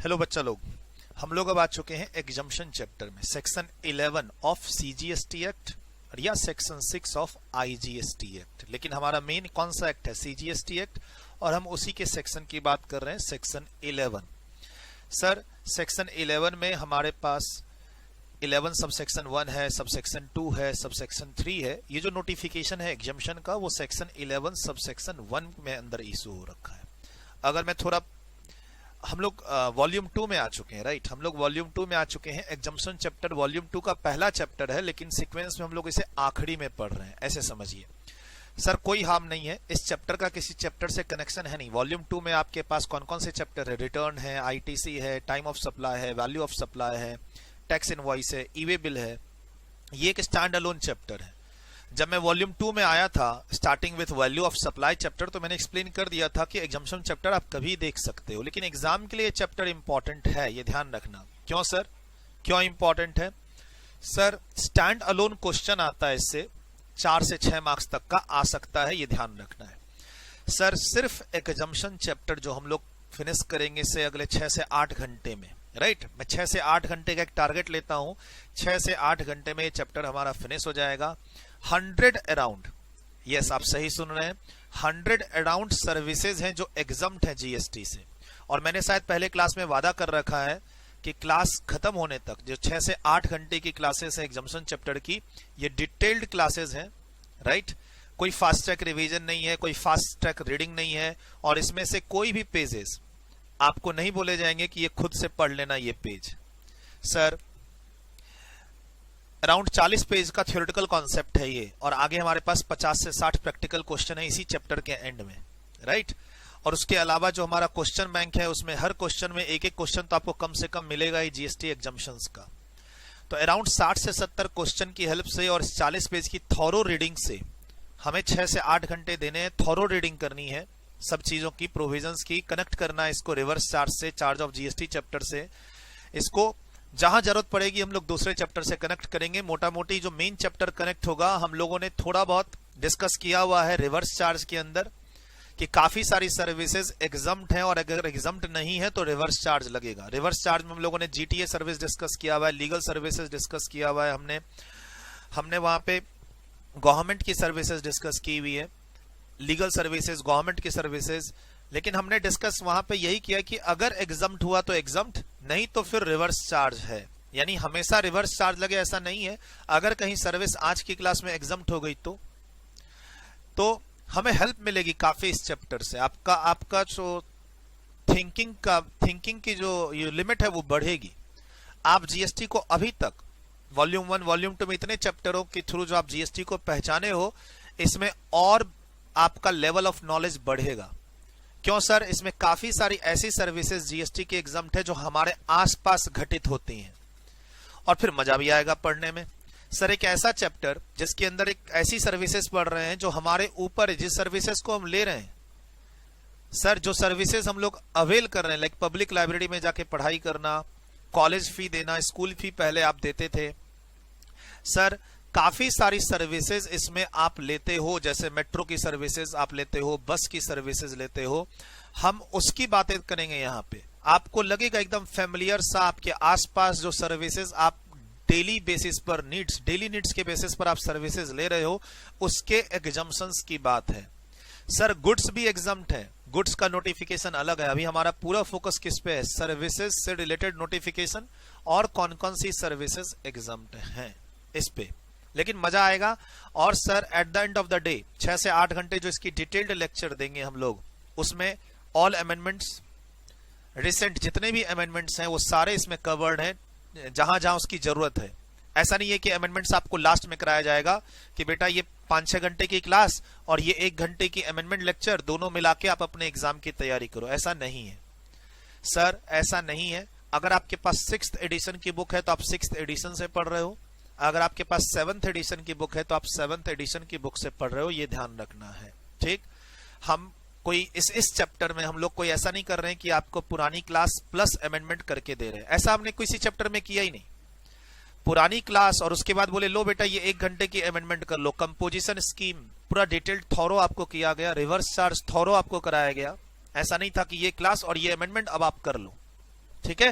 Hello बच्चा लोग, हम लोग अब आ चुके हैं एग्जम्पशन चैप्टर में, सेक्शन 11 ऑफ सीजीएसटी एक्ट या सेक्शन 6 ऑफ आईजीएसटी एक्ट। लेकिन हमारा मेन कौन सा एक्ट है? सीजीएसटी एक्ट, और हम उसी के सेक्शन की बात कर रहे हैं, सेक्शन 11। सर सेक्शन 11 में हमारे पास 11 सब सेक्शन 1 है, सब सेक्शन 2 है, सब सेक्शन 3 है। ये जो नोटिफिकेशन है एग्जम्पशन का वो सेक्शन 11 सब सेक्शन 1 में अंदर इशू हो रखा है। अगर मैं थोड़ा, हम लोग वॉल्यूम 2 में आ चुके हैं, राइट? हम लोग वॉल्यूम 2 में आ चुके हैं। एग्जम्पशन चैप्टर वॉल्यूम 2 का पहला चैप्टर है, लेकिन सीक्वेंस में हम लोग इसे आखिरी में पढ़ रहे हैं, ऐसे समझिए। सर कोई हार्म नहीं है, इस चैप्टर का किसी चैप्टर से कनेक्शन है नहीं। वॉल्यूम 2 में आपके पास कौन कौन से चैप्टर है? रिटर्न है, आईटीसी है, टाइम ऑफ सप्लाई है, वैल्यू ऑफ सप्लाई है, टैक्स इनवॉइस है, ई वे बिल है। ये एक स्टैंड अलोन चैप्टर है। जब मैं वॉल्यूम 2 में आया था starting with value of supply chapter, तो मैंने एक्सप्लेन कर दिया था कि एग्जम्पशन चैप्टर आप कभी देख सकते हो, लेकिन एग्जाम के लिए चैप्टर इंपॉर्टेंट है, ये ध्यान रखना। क्यों सर, क्यों इंपॉर्टेंट है? सर स्टैंड अलोन क्वेश्चन आता है, इससे 4 से 6 मार्क्स तक का आ सकता है, ये ध्यान रखना है। सर सिर्फ एग्जम्पशन चैप्टर जो हम लोग फिनिश करेंगे से अगले 6 से 8 घंटे में, राइट? मैं 6 से 8 घंटे का एक टारगेट लेता हूं, 6 से 8 घंटे में ये चैप्टर हमारा फिनिश हो जाएगा। 100 अराउंड, यस आप सही सुन रहे हैं, 100 अराउंड सर्विसेज हैं जो एग्जम्प्ट हैं जीएसटी से। और मैंने शायद पहले क्लास में वादा कर रखा है कि क्लास खत्म होने तक जो 6 से 8 घंटे की क्लासेस है एग्जम्पशन चैप्टर की, ये डिटेल्ड क्लासेस हैं, राइट? कोई फास्ट ट्रैक रिवीजन नहीं है, कोई फास्ट ट्रैक रीडिंग नहीं है, और इसमें से कोई भी पेजेस आपको नहीं बोले जाएंगे कि ये खुद से पढ़ लेना ये पेज। सर अराउंड 40 पेज का थ्योरेटिकल कॉन्सेप्ट है ये, और आगे हमारे पास 50 से 60 प्रैक्टिकल क्वेश्चन है इसी चैप्टर के एंड में, राइट? और उसके अलावा जो हमारा क्वेश्चन बैंक है उसमें हर क्वेश्चन में एक एक क्वेश्चन तो आपको कम से कम मिलेगा ही जीएसटी एग्जम्पशंस का। तो अराउंड 60 से 70 क्वेश्चन की हेल्प से और 40 पेज की थॉरो रीडिंग से हमें 6 से 8 घंटे देने हैं। थॉरो रीडिंग करनी है, सब चीजों की, प्रोविजंस की, कनेक्ट करना है इसको रिवर्स चार्ज से, चार्ज ऑफ जीएसटी चैप्टर से। इसको जहां जरूरत पड़ेगी हम लोग दूसरे चैप्टर से कनेक्ट करेंगे। मोटा मोटी जो मेन चैप्टर कनेक्ट होगा, हम लोगों ने थोड़ा बहुत डिस्कस किया हुआ है रिवर्स चार्ज के अंदर कि काफी सारी सर्विसेज एग्जम्प्ट हैं, और अगर एग्जम्प्ट नहीं है तो रिवर्स चार्ज लगेगा। रिवर्स चार्ज में हम लोगों ने जीटीए सर्विस डिस्कस किया हुआ है, लीगल सर्विसेज डिस्कस किया हुआ है, हमने वहां पे गवर्नमेंट की सर्विसेज डिस्कस की हुई है, लीगल सर्विसेज, गवर्नमेंट की सर्विसेज। लेकिन हमने डिस्कस वहां पे यही किया कि अगर एग्जम्प्ट हुआ तो एग्जम्प्ट, नहीं तो फिर रिवर्स चार्ज है। यानी हमेशा रिवर्स चार्ज लगे ऐसा नहीं है। अगर कहीं सर्विस आज की क्लास में एग्जम्प्ट हो गई तो हमें हेल्प मिलेगी काफी इस चैप्टर से। आपका जो थिंकिंग की जो ये लिमिट है वो बढ़ेगी। आप जीएसटी को अभी तक वॉल्यूम 1 वॉल्यूम 2 में इतने चैप्टरों के थ्रू जो आप जीएसटी को पहचाने हो, इसमें और आपका लेवल ऑफ नॉलेज बढ़ेगा। क्यों सर? इसमें काफी सारी ऐसी सर्विसेज जीएसटी के एग्जम्प्ट है जो हमारे आसपास घटित होती हैं, और फिर मजा भी आएगा पढ़ने में। सर एक ऐसा चैप्टर जिसके अंदर एक ऐसी सर्विसेज पढ़ रहे हैं जो हमारे ऊपर है, जिस सर्विसेज को हम ले रहे हैं, सर जो सर्विसेज हम लोग अवेल कर रहे हैं, लाइक पब्लिक लाइब्रेरी में जाके पढ़ाई करना, कॉलेज फी देना, स्कूल फी पहले आप देते थे, सर काफी सारी सर्विसेज इसमें आप लेते हो, जैसे मेट्रो की सर्विसेज आप लेते हो, बस की सर्विसेज लेते हो। हम उसकी बातें करेंगे यहाँ पे। आपको लगेगा एकदम फेमिलियर सा, आपके आसपास जो सर्विसेज आप डेली बेसिस पर डेली नीड्स के बेसिस पर आप सर्विसेज ले रहे हो, उसके एग्जम्पशंस की बात है। सर गुड्स भी एग्जम्प्ट है, गुड्स का नोटिफिकेशन अलग है। अभी हमारा पूरा फोकस किस पे है? सर्विसेज से रिलेटेड नोटिफिकेशन और कौन कौन सी सर्विसेज एग्जम्प्ट हैं इस पे, लेकिन मजा आएगा। और sir at the end of the day 6 से 8 घंटे जो इसकी डिटेल्ड लेक्चर देंगे हम लोग, उसमें ऑल अमेंडमेंट्स, रिसेंट जितने भी अमेंडमेंट्स हैं वो सारे इसमें कवर्ड हैं, जहां जहां उसकी जरूरत है। ऐसा नहीं है कि अमेंडमेंट्स आपको लास्ट में कराया जाएगा कि बेटा ये 5-6 घंटे की क्लास और ये 1 घंटे की अमेंडमेंट लेक्चर, दोनों मिला के आप अपने एग्जाम की तैयारी करो, ऐसा नहीं है सर, ऐसा नहीं है। अगर आपके पास 6th एडिशन की बुक है तो आप 6th एडिशन से पढ़ रहे हो, अगर आपके पास 7th एडिशन की बुक है तो आप 7th एडिशन की बुक से पढ़ रहे हो, ये ध्यान रखना है, ठीक? हम कोई इस चैप्टर में हम लोग कोई ऐसा नहीं कर रहे हैं कि आपको पुरानी क्लास प्लस अमेंडमेंट करके दे रहे हैं, ऐसा हमने किसी चैप्टर में किया ही नहीं। पुरानी क्लास और उसके बाद बोले लो बेटा ये 1 घंटे की अमेंडमेंट कर लो, कंपोजिशन स्कीम पूरा डिटेल्ड थॉरो आपको किया गया, रिवर्स चार्ज थॉरो आपको कराया गया। ऐसा नहीं था कि ये क्लास और ये अमेंडमेंट अब आप कर लो, ठीक है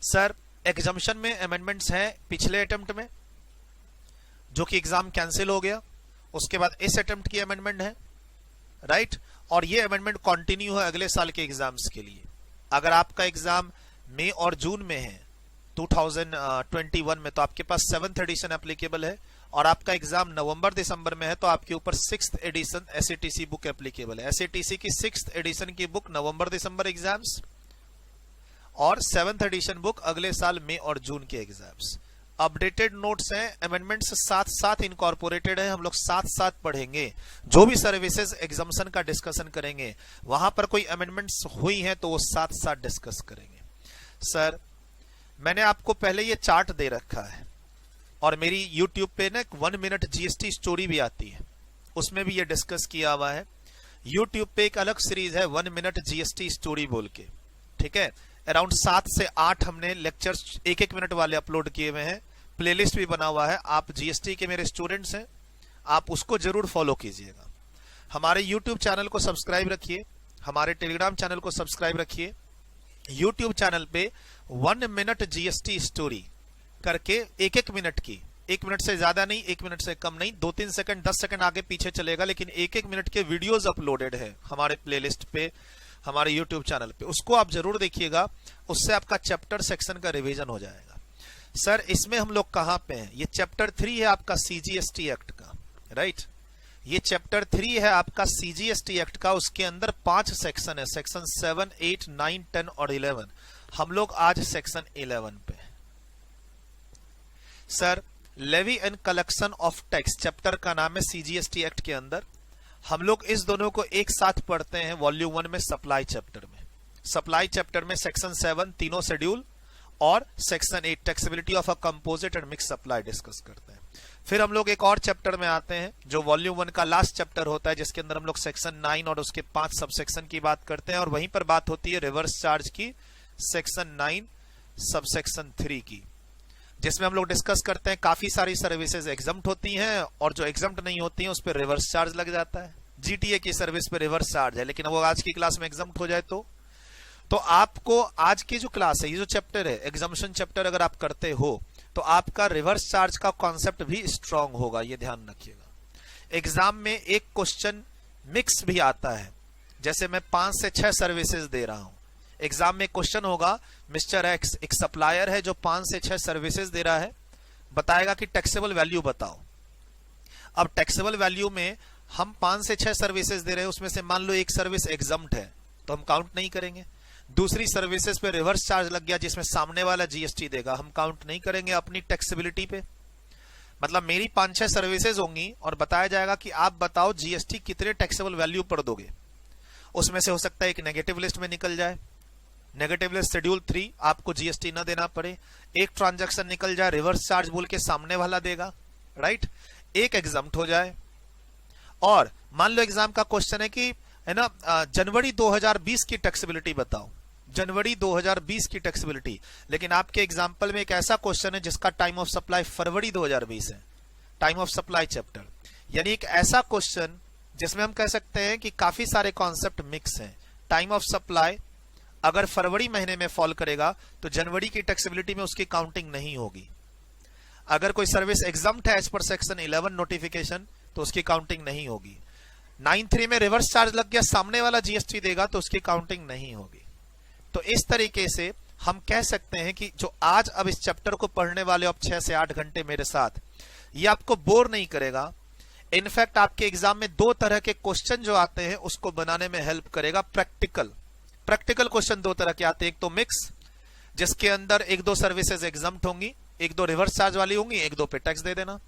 सर। एग्जामिशन में अमेंडमेंट्स हैं पिछले अटेम्प्ट में जो कि एग्जाम कैंसिल हो गया, उसके बाद इस अटेम्प्ट की अमेंडमेंट है, राइट। और ये अमेंडमेंट कंटिन्यू है अगले साल के एग्जाम्स के लिए। अगर आपका एग्जाम मई और जून में है 2021 में, तो आपके पास 7th एडिशन एप्लीकेबल है, और आपका एग्जाम नवंबर दिसंबर में है तो आपके ऊपर 6th एडिशन एसएटीसी बुक एप्लीकेबल है। एसएटीसी की 6th एडिशन की बुक नवंबर दिसंबर एग्जाम्स, और 7th एडिशन बुक अगले साल मई और जून के एग्जाम्स। अपडेटेड नोट्स हैं, अमेंडमेंट्स साथ साथ इनकॉर्पोरेटेड है, हम लोग साथ साथ पढ़ेंगे। जो भी सर्विसेज एग्जामिशन का डिस्कशन करेंगे वहां पर कोई अमेंडमेंट्स हुई हैं तो वो साथ साथ डिस्कस करेंगे। सर मैंने आपको पहले ये चार्ट दे रखा है, और मेरी YouTube पे ना 1 मिनट जीएसटी स्टोरी भी आती है, उसमें भी ये डिस्कस किया हुआ है। YouTube पे एक अलग सीरीज है 1 मिनट जीएसटी स्टोरी बोल के, ठीक है। अराउंड 7 से 8 हमने लेक्चर्स 1-1 मिनट वाले अपलोड किए हुए हैं, प्लेलिस्ट भी बना हुआ है। आप जीएसटी के मेरे स्टूडेंट्स हैं, आप उसको जरूर फॉलो कीजिएगा। हमारे YouTube चैनल को सब्सक्राइब रखिए, हमारे टेलीग्राम चैनल को सब्सक्राइब रखिए। YouTube चैनल पे 1 मिनट जीएसटी स्टोरी करके 1-1 मिनट की, 1 मिनट से ज्यादा नहीं, 1 मिनट से कम नहीं, 2-3 सेकंड 10 सेकंड आगे पीछे चलेगा, लेकिन 1-1 मिनट के वीडियोस अपलोडेड है हमारे प्लेलिस्ट पे, हमारे YouTube चैनल पे। उसको आप जरूर देखिएगा, उससे आपका चैप्टर सेक्शन का रिवीजन हो जाएगा। सर इसमें हम लोग कहां पे हैं? ये चैप्टर 3 है आपका सीजीएसटी एक्ट का, राइट। ये चैप्टर 3 है आपका सीजीएसटी एक्ट का, उसके अंदर 5 सेक्शन है, सेक्शन 7, 8, 9, 10 और 11। हम लोग आज सेक्शन 11 पे। Sir levy and collection of tax chapter का नाम है सीजीएसटी एक्ट के अंदर। हम लोग इस दोनों को एक साथ पढ़ते हैं वॉल्यूम 1 में सप्लाई चैप्टर में। सप्लाई चैप्टर में सेक्शन 7 तीनों शेड्यूल और section 8 taxability of a composite and mix supply discuss करते हैं। फिर हम लोग एक और चैप्टर में आते हैं जो वॉल्यूम 1 का लास्ट चैप्टर होता है, जिसके अंदर हम लोग सेक्शन 9 और उसके 5 सब सेक्शन की बात करते हैं, और वहीं पर बात होती है रिवर्स चार्ज की, सेक्शन 9 सब सेक्शन 3 की, जिसमें हम लोग डिस्कस करते हैं काफी सारी सर्विसेज एग्जम्प्ट होती हैं और जो एग्जम्प्ट नहीं होती हैं उस पर रिवर्स चार्ज लग जाता है। जीटीए की सर्विस पे रिवर्स चार्ज है, लेकिन वो आज की क्लास में एग्जम्प्ट हो जाए तो आपको आज की जो क्लास है, ये जो चैप्टर है एग्जामिनेशन चैप्टर, अगर आप करते हो तो आपका रिवर्स चार्ज का कॉन्सेप्ट भी स्ट्रांग होगा, ये ध्यान रखिएगा। एग्जाम में एक क्वेश्चन मिक्स भी आता है, जैसे मैं 5 से 6 सर्विसेज दे रहा हूं, एग्जाम में क्वेश्चन होगा मिस्टर एक्स एक सप्लायर है जो 5 से 6 सर्विसेज दे रहा है, बताएगा कि टैक्सेबल वैल्यू बताओ। अब टैक्सेबल वैल्यू में हम 5 से 6 सर्विसेज दे रहे हैं, उसमें से मान लो एक सर्विस एग्जम्प्ट है तो हम काउंट नहीं करेंगे। दूसरी सर्विसेज पे रिवर्स चार्ज लग गया जिसमें सामने वाला जीएसटी देगा, हम काउंट नहीं करेंगे अपनी टैक्सेबिलिटी पे। मतलब मेरी 5-6 सर्विसेज होंगी और बताया जाएगा कि आप बताओ जीएसटी कितने टैक्सेबल वैल्यू पर दोगे। उसमें से हो सकता है एक नेगेटिव लिस्ट में निकल जाए, नेगेटिव लिस्ट शेड्यूल 3 आपको जीएसटी ना देना पड़े, एक ट्रांजैक्शन निकल जाए रिवर्स चार्ज बोल के सामने वाला देगा, राइट, एक एग्जम्प्ट हो जाए। और मान लो एग्जाम का क्वेश्चन है कि है ना जनवरी 2020 की टैक्सेबिलिटी बताओ, जनवरी 2020 की टैक्सेबिलिटी, लेकिन आपके एग्जाम्पल में एक ऐसा क्वेश्चन है जिसका टाइम ऑफ सप्लाई फरवरी 2020 है, टाइम ऑफ सप्लाई चैप्टर, यानी एक ऐसा क्वेश्चन जिसमें हम कह सकते हैं कि काफी सारे कॉन्सेप्ट मिक्स हैं। टाइम ऑफ सप्लाई अगर फरवरी महीने में फॉल करेगा तो जनवरी की टैक्सेबिलिटी में उसकी काउंटिंग नहीं होगी। अगर कोई सर्विस एग्जम्प्ट है एज पर सेक्शन 11 नोटिफिकेशन तो उसकी काउंटिंग नहीं होगी। 9(3) में रिवर्स चार्ज लग गया, सामने वाला जीएसटी देगा तो उसकी काउंटिंग नहीं होगी। तो इस तरीके से हम कह सकते हैं कि जो आज अब इस चैप्टर को पढ़ने वाले आप 6 से 8 घंटे मेरे साथ, ये आपको बोर नहीं करेगा। इनफैक्ट आपके एग्जाम में 2 तरह के क्वेश्चन जो आते हैं उसको बनाने में हेल्प करेगा। प्रैक्टिकल क्वेश्चन 2 तरह के आते हैं, एक तो मिक्स जिसके अंदर 1-2 सर्विसेज एग्जम्प्ट होंगी, 1-2 रिवर्स चार्ज वाली होंगी, 1-2 पे टैक्स दे देना,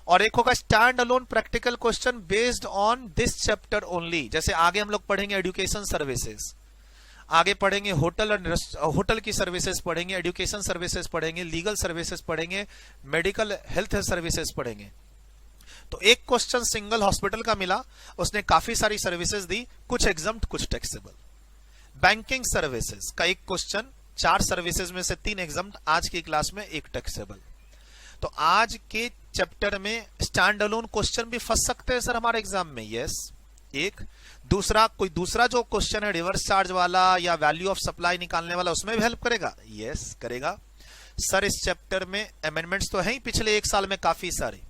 और एक होगा stand alone practical question based on this chapter only. जैसे आगे हम लोग पढ़ेंगे एजुकेशन सर्विसेज, आगे पढ़ेंगे होटल की सर्विसेज पढ़ेंगे, एजुकेशन सर्विसेज पढ़ेंगे, लीगल सर्विसेज पढ़ेंगे, मेडिकल हेल्थ सर्विसेज पढ़ेंगे। तो एक क्वेश्चन सिंगल हॉस्पिटल का मिला, उसने काफी सारी सर्विसेज दी, कुछ एग्जम्प्ट कुछ टैक्सेबल। बैंकिंग सर्विसेज का एक क्वेश्चन, 4 सर्विसेज में से 3 एग्जम्प्ट, आज की क्लास में 1 टैक्सेबल। तो आज के चैप्टर में स्टैंड अलोन क्वेश्चन भी फंस सकते हैं सर हमारे एग्जाम में, यस एक दूसरा, कोई दूसरा जो क्वेश्चन है रिवर्स चार्ज वाला या वैल्यू ऑफ सप्लाई निकालने वाला, उसमें भी हेल्प करेगा? यस करेगा। सर इस चैप्टर में अमेंडमेंट्स तो हैं ही पिछले एक साल में काफी सारे,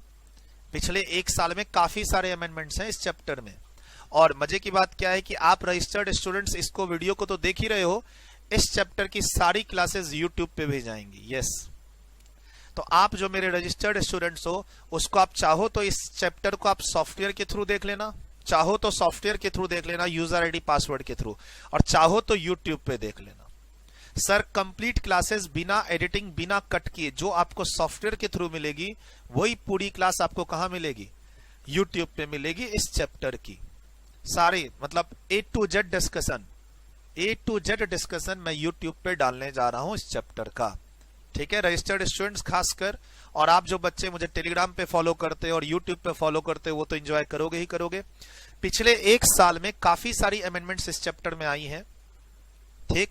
पिछले एक साल में काफी सारे अमेंडमेंट्स हैं इस चैप्टर में। और मजे की बात क्या है कि आप रजिस्टर्ड स्टूडेंट्स इसको वीडियो को तो देख ही रहे हो, इस चैप्टर की सारी क्लासेस यूट्यूब पे भी जाएंगी। यस, तो आप जो मेरे रजिस्टर्ड स्टूडेंट्स हो, उसको आप चाहो तो इस चैप्टर को आप सॉफ्टवेयर के थ्रू देख लेना, चाहो तो सॉफ्टवेयर के थ्रू देख लेना यूजर आईडी पासवर्ड के थ्रू, और चाहो तो यूट्यूब पे देख लेना। सर कंप्लीट क्लासेस बिना एडिटिंग बिना कट किए जो आपको सॉफ्टवेयर के थ्रू मिलेगी, वही पूरी क्लास आपको कहां मिलेगी? यूट्यूब पे मिलेगी इस चैप्टर की। सारे मतलब A to Z डिस्कशन मैं यूट्यूब पे डालने जा रहा हूं इस चैप्टर का। ठीक है, रजिस्टर्ड स्टूडेंट्स खासकर, और आप जो बच्चे मुझे टेलीग्राम पे फॉलो करते हैं और यूट्यूब पे फॉलो करते हैं वो तो एंजॉय करोगे ही करोगे। पिछले एक साल में काफी सारी अमेंडमेंट्स इस चैप्टर में आई हैं। ठीक,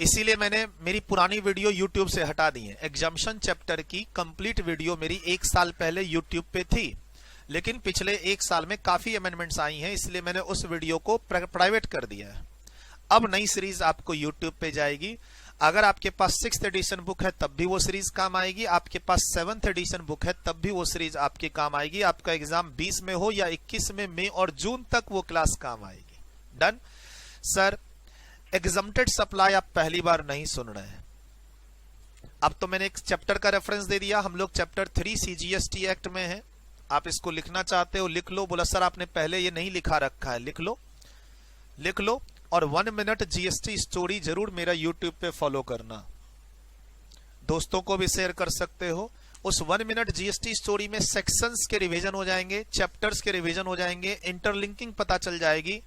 इसीलिए मैंने मेरी पुरानी वीडियो यूट्यूब से हटा दी है। एग्जाम्शन चैप्टर की कंप्लीट वीडियो मेरी एक साल पहले यूट्यूब पे थी, लेकिन पिछले एक साल में काफी अमेंडमेंट्स आई हैं, इसलिए मैंने उस वीडियो को प्राइवेट कर दिया है। अब नई सीरीज आपको यूट्यूब पे जाएगी। अगर आपके पास 6th एडिशन बुक है तब भी वो सीरीज काम आएगी, आपके पास 7th एडिशन बुक है तब भी वो सीरीज आपके काम आएगी। आपका एग्जाम 20 में हो या 21 में, मई और जून तक वो क्लास काम आएगी। डन। सर एग्जम्प्टेड सप्लाई आप पहली बार नहीं सुन रहे हैं। अब तो मैंने एक चैप्टर का रेफरेंस दे दिया, हम लोग चैप्टर 3 CGST एक्ट में है। आप इसको लिखना चाहते हो लिख लो। बोला सर आपने पहले ये नहीं लिखा रखा है, लिख लो, लिख लो। और 1 मिनट GST स्टोरी जरूर मेरा यूट्यूब पे फॉलो करना, दोस्तों को भी शेयर कर सकते हो। उस 1 मिनट GST स्टोरी में सेक्शंस के रिवीजन हो जाएंगे, चैप्टर्स के रिवीजन हो जाएंगे, इंटरलिंकिंग पता चल जाएगी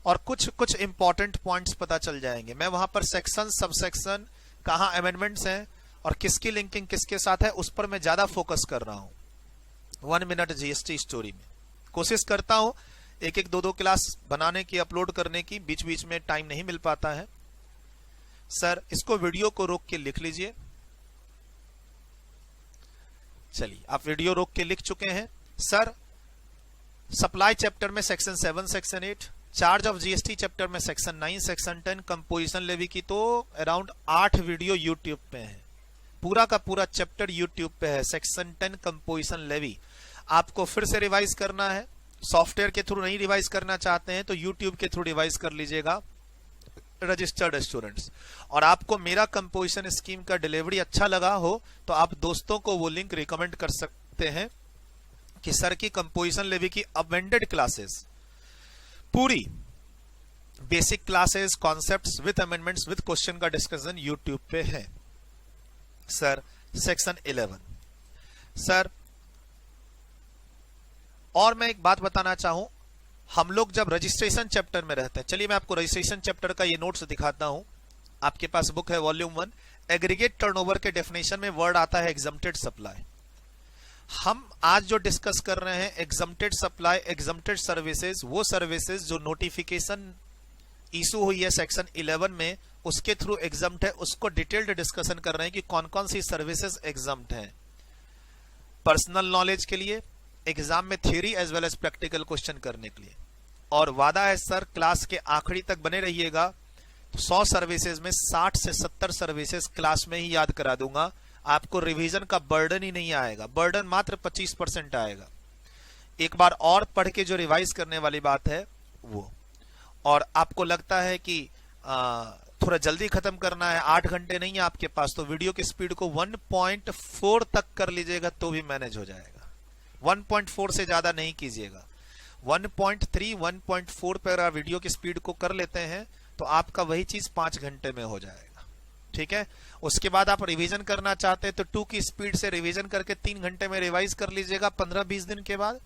और कुछ कुछ इंपॉर्टेंट पॉइंट्स पता चल जाएंगे। मैं वहां पर सेक्शन, सब सेक्शन, कहां अमेंडमेंट्स हैं और किसकी लिंकिंग किसके साथ है, उस पर मैं ज्यादा फोकस कर रहा हूं 1 मिनट GST स्टोरी में। कोशिश करता हूं एक एक 2 क्लास बनाने की, अपलोड करने की, बीच बीच में टाइम नहीं मिल पाता है। सर इसको वीडियो को रोक के लिख लीजिए। चलिए आप वीडियो रोक के लिख चुके हैं। सर सप्लाई चैप्टर में section 7, section 8, charge of GST chapter में सेक्शन 9, सेक्शन 10, कंपोजिशन लेवी की तो अराउंड 8 वीडियो यूट्यूब पे है। पूरा का पूरा चैप्टर यूट्यूब पे है। सेक्शन 10 कंपोजिशन लेवी आपको फिर से रिवाइज करना है। सॉफ्टवेयर के थ्रू नहीं रिवाइज करना चाहते हैं तो यूट्यूब के थ्रू रिवाइज कर लीजिएगा रजिस्टर्ड स्टूडेंट्स। और आपको मेरा कंपोजिशन स्कीम का डिलीवरी अच्छा लगा हो तो आप दोस्तों को वो लिंक रिकमेंड कर सकते हैं कि सर की कंपोजिशन लेवी की अमेंडेड क्लासेस, पूरी basic classes, concepts with amendments with question का डिस्कशन यूट्यूब पे है। Sir section 11। सर और मैं एक बात बताना चाहूं, हम लोग जब रजिस्ट्रेशन चैप्टर में रहते हैं, चलिए मैं आपको रजिस्ट्रेशन चैप्टर का ये नोट्स दिखाता हूं। आपके पास बुक है वॉल्यूम 1। एग्रीगेट टर्नओवर के डेफिनेशन में वर्ड आता है एग्जम्प्टेड सप्लाई। हम आज जो डिस्कस कर रहे हैं एग्जम्प्टेड सप्लाई, एग्जम्प्टेड सर्विसेज, वो सर्विसेज जो नोटिफिकेशन इशू हुई है सेक्शन 11 में, उसके थ्रू एग्जम्प्ट है, उसको डिटेल्ड डिस्कशन कर रहे हैं कि कौन कौन सी सर्विसेज एग्जम्प्ट हैं। पर्सनल नॉलेज के लिए, एग्जाम में theory as well as practical question करने के लिए। और वादा है सर क्लास के आखिरी तक बने रहिएगा तो 100 सर्विसेज में 60 से 70 सर्विसेज क्लास में ही याद करा दूंगा। आपको रिवीजन का बर्डन ही नहीं आएगा, बर्डन मात्र 25% आएगा। एक बार और पढ़ के जो रिवाइज करने वाली बात है वो, और आपको लगता है कि थोड़ा जल्दी खत्म करना है, 8 घंटे नहीं है आपके पास, तो वीडियो की स्पीड को 1.4 तक कर लीजिएगा तो भी मैनेज हो जाएगा। 1.4 से ज्यादा नहीं कीजिएगा। 1.3, 1.4 पर वीडियो की स्पीड को कर लेते हैं तो आपका वही चीज 5 घंटे में हो जाएगा। ठीक है, उसके बाद आप रिवीजन करना चाहते हैं तो 2 की स्पीड से रिवीजन करके 3 घंटे में रिवाइज कर लीजिएगा 15-20 दिन के बाद।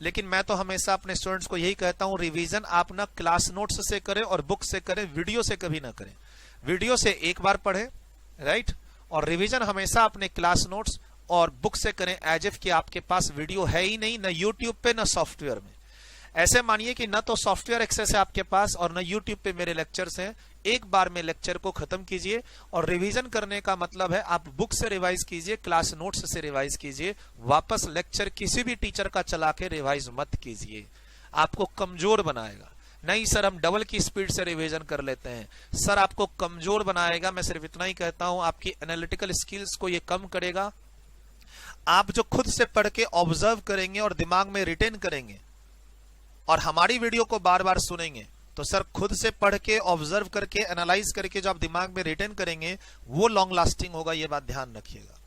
लेकिन मैं तो हमेशा अपने स्टूडेंट्स को यही कहता हूं, रिवीजन आप ना क्लास नोट्स से करें और बुक से करें, वीडियो से कभी ना करें। वीडियो से एक बार पढ़े, राइट, और रिवीजन हमेशा अपने क्लास नोट्स और बुक से करें एज इफ कि आपके पास वीडियो है ही नहीं, ना यूट्यूब पे ना सॉफ्टवेयर में। ऐसे मानिए कि ना तो सॉफ्टवेयर एक्सेस है आपके पास और ना यूट्यूब पे मेरे लेक्चर्स हैं। एक बार में लेक्चर को खत्म कीजिए। और रिवीजन करने का मतलब है आप बुक से रिवाइज कीजिए, क्लास नोट्स से रिवाइज कीजिए, वापस लेक्चर किसी भी टीचर का चला के रिवाइज मत कीजिए। आपको कमजोर बनाएगा। नहीं सर हम डबल की स्पीड से रिवीजन कर लेते हैं, सर आपको कमजोर बनाएगा। मैं सिर्फ इतना ही कहता हूं, आपकी एनालिटिकल स्किल्स को ये कम करेगा। आप जो खुद से पढ़ के ऑब्जर्व करेंगे और दिमाग में रिटेन करेंगे और हमारी वीडियो को बार बार सुनेंगे, तो सर खुद से पढ़ के ऑब्जर्व करके एनालाइज करके जो आप दिमाग में रिटेन करेंगे वो लॉन्ग लास्टिंग होगा, ये बात ध्यान रखिएगा।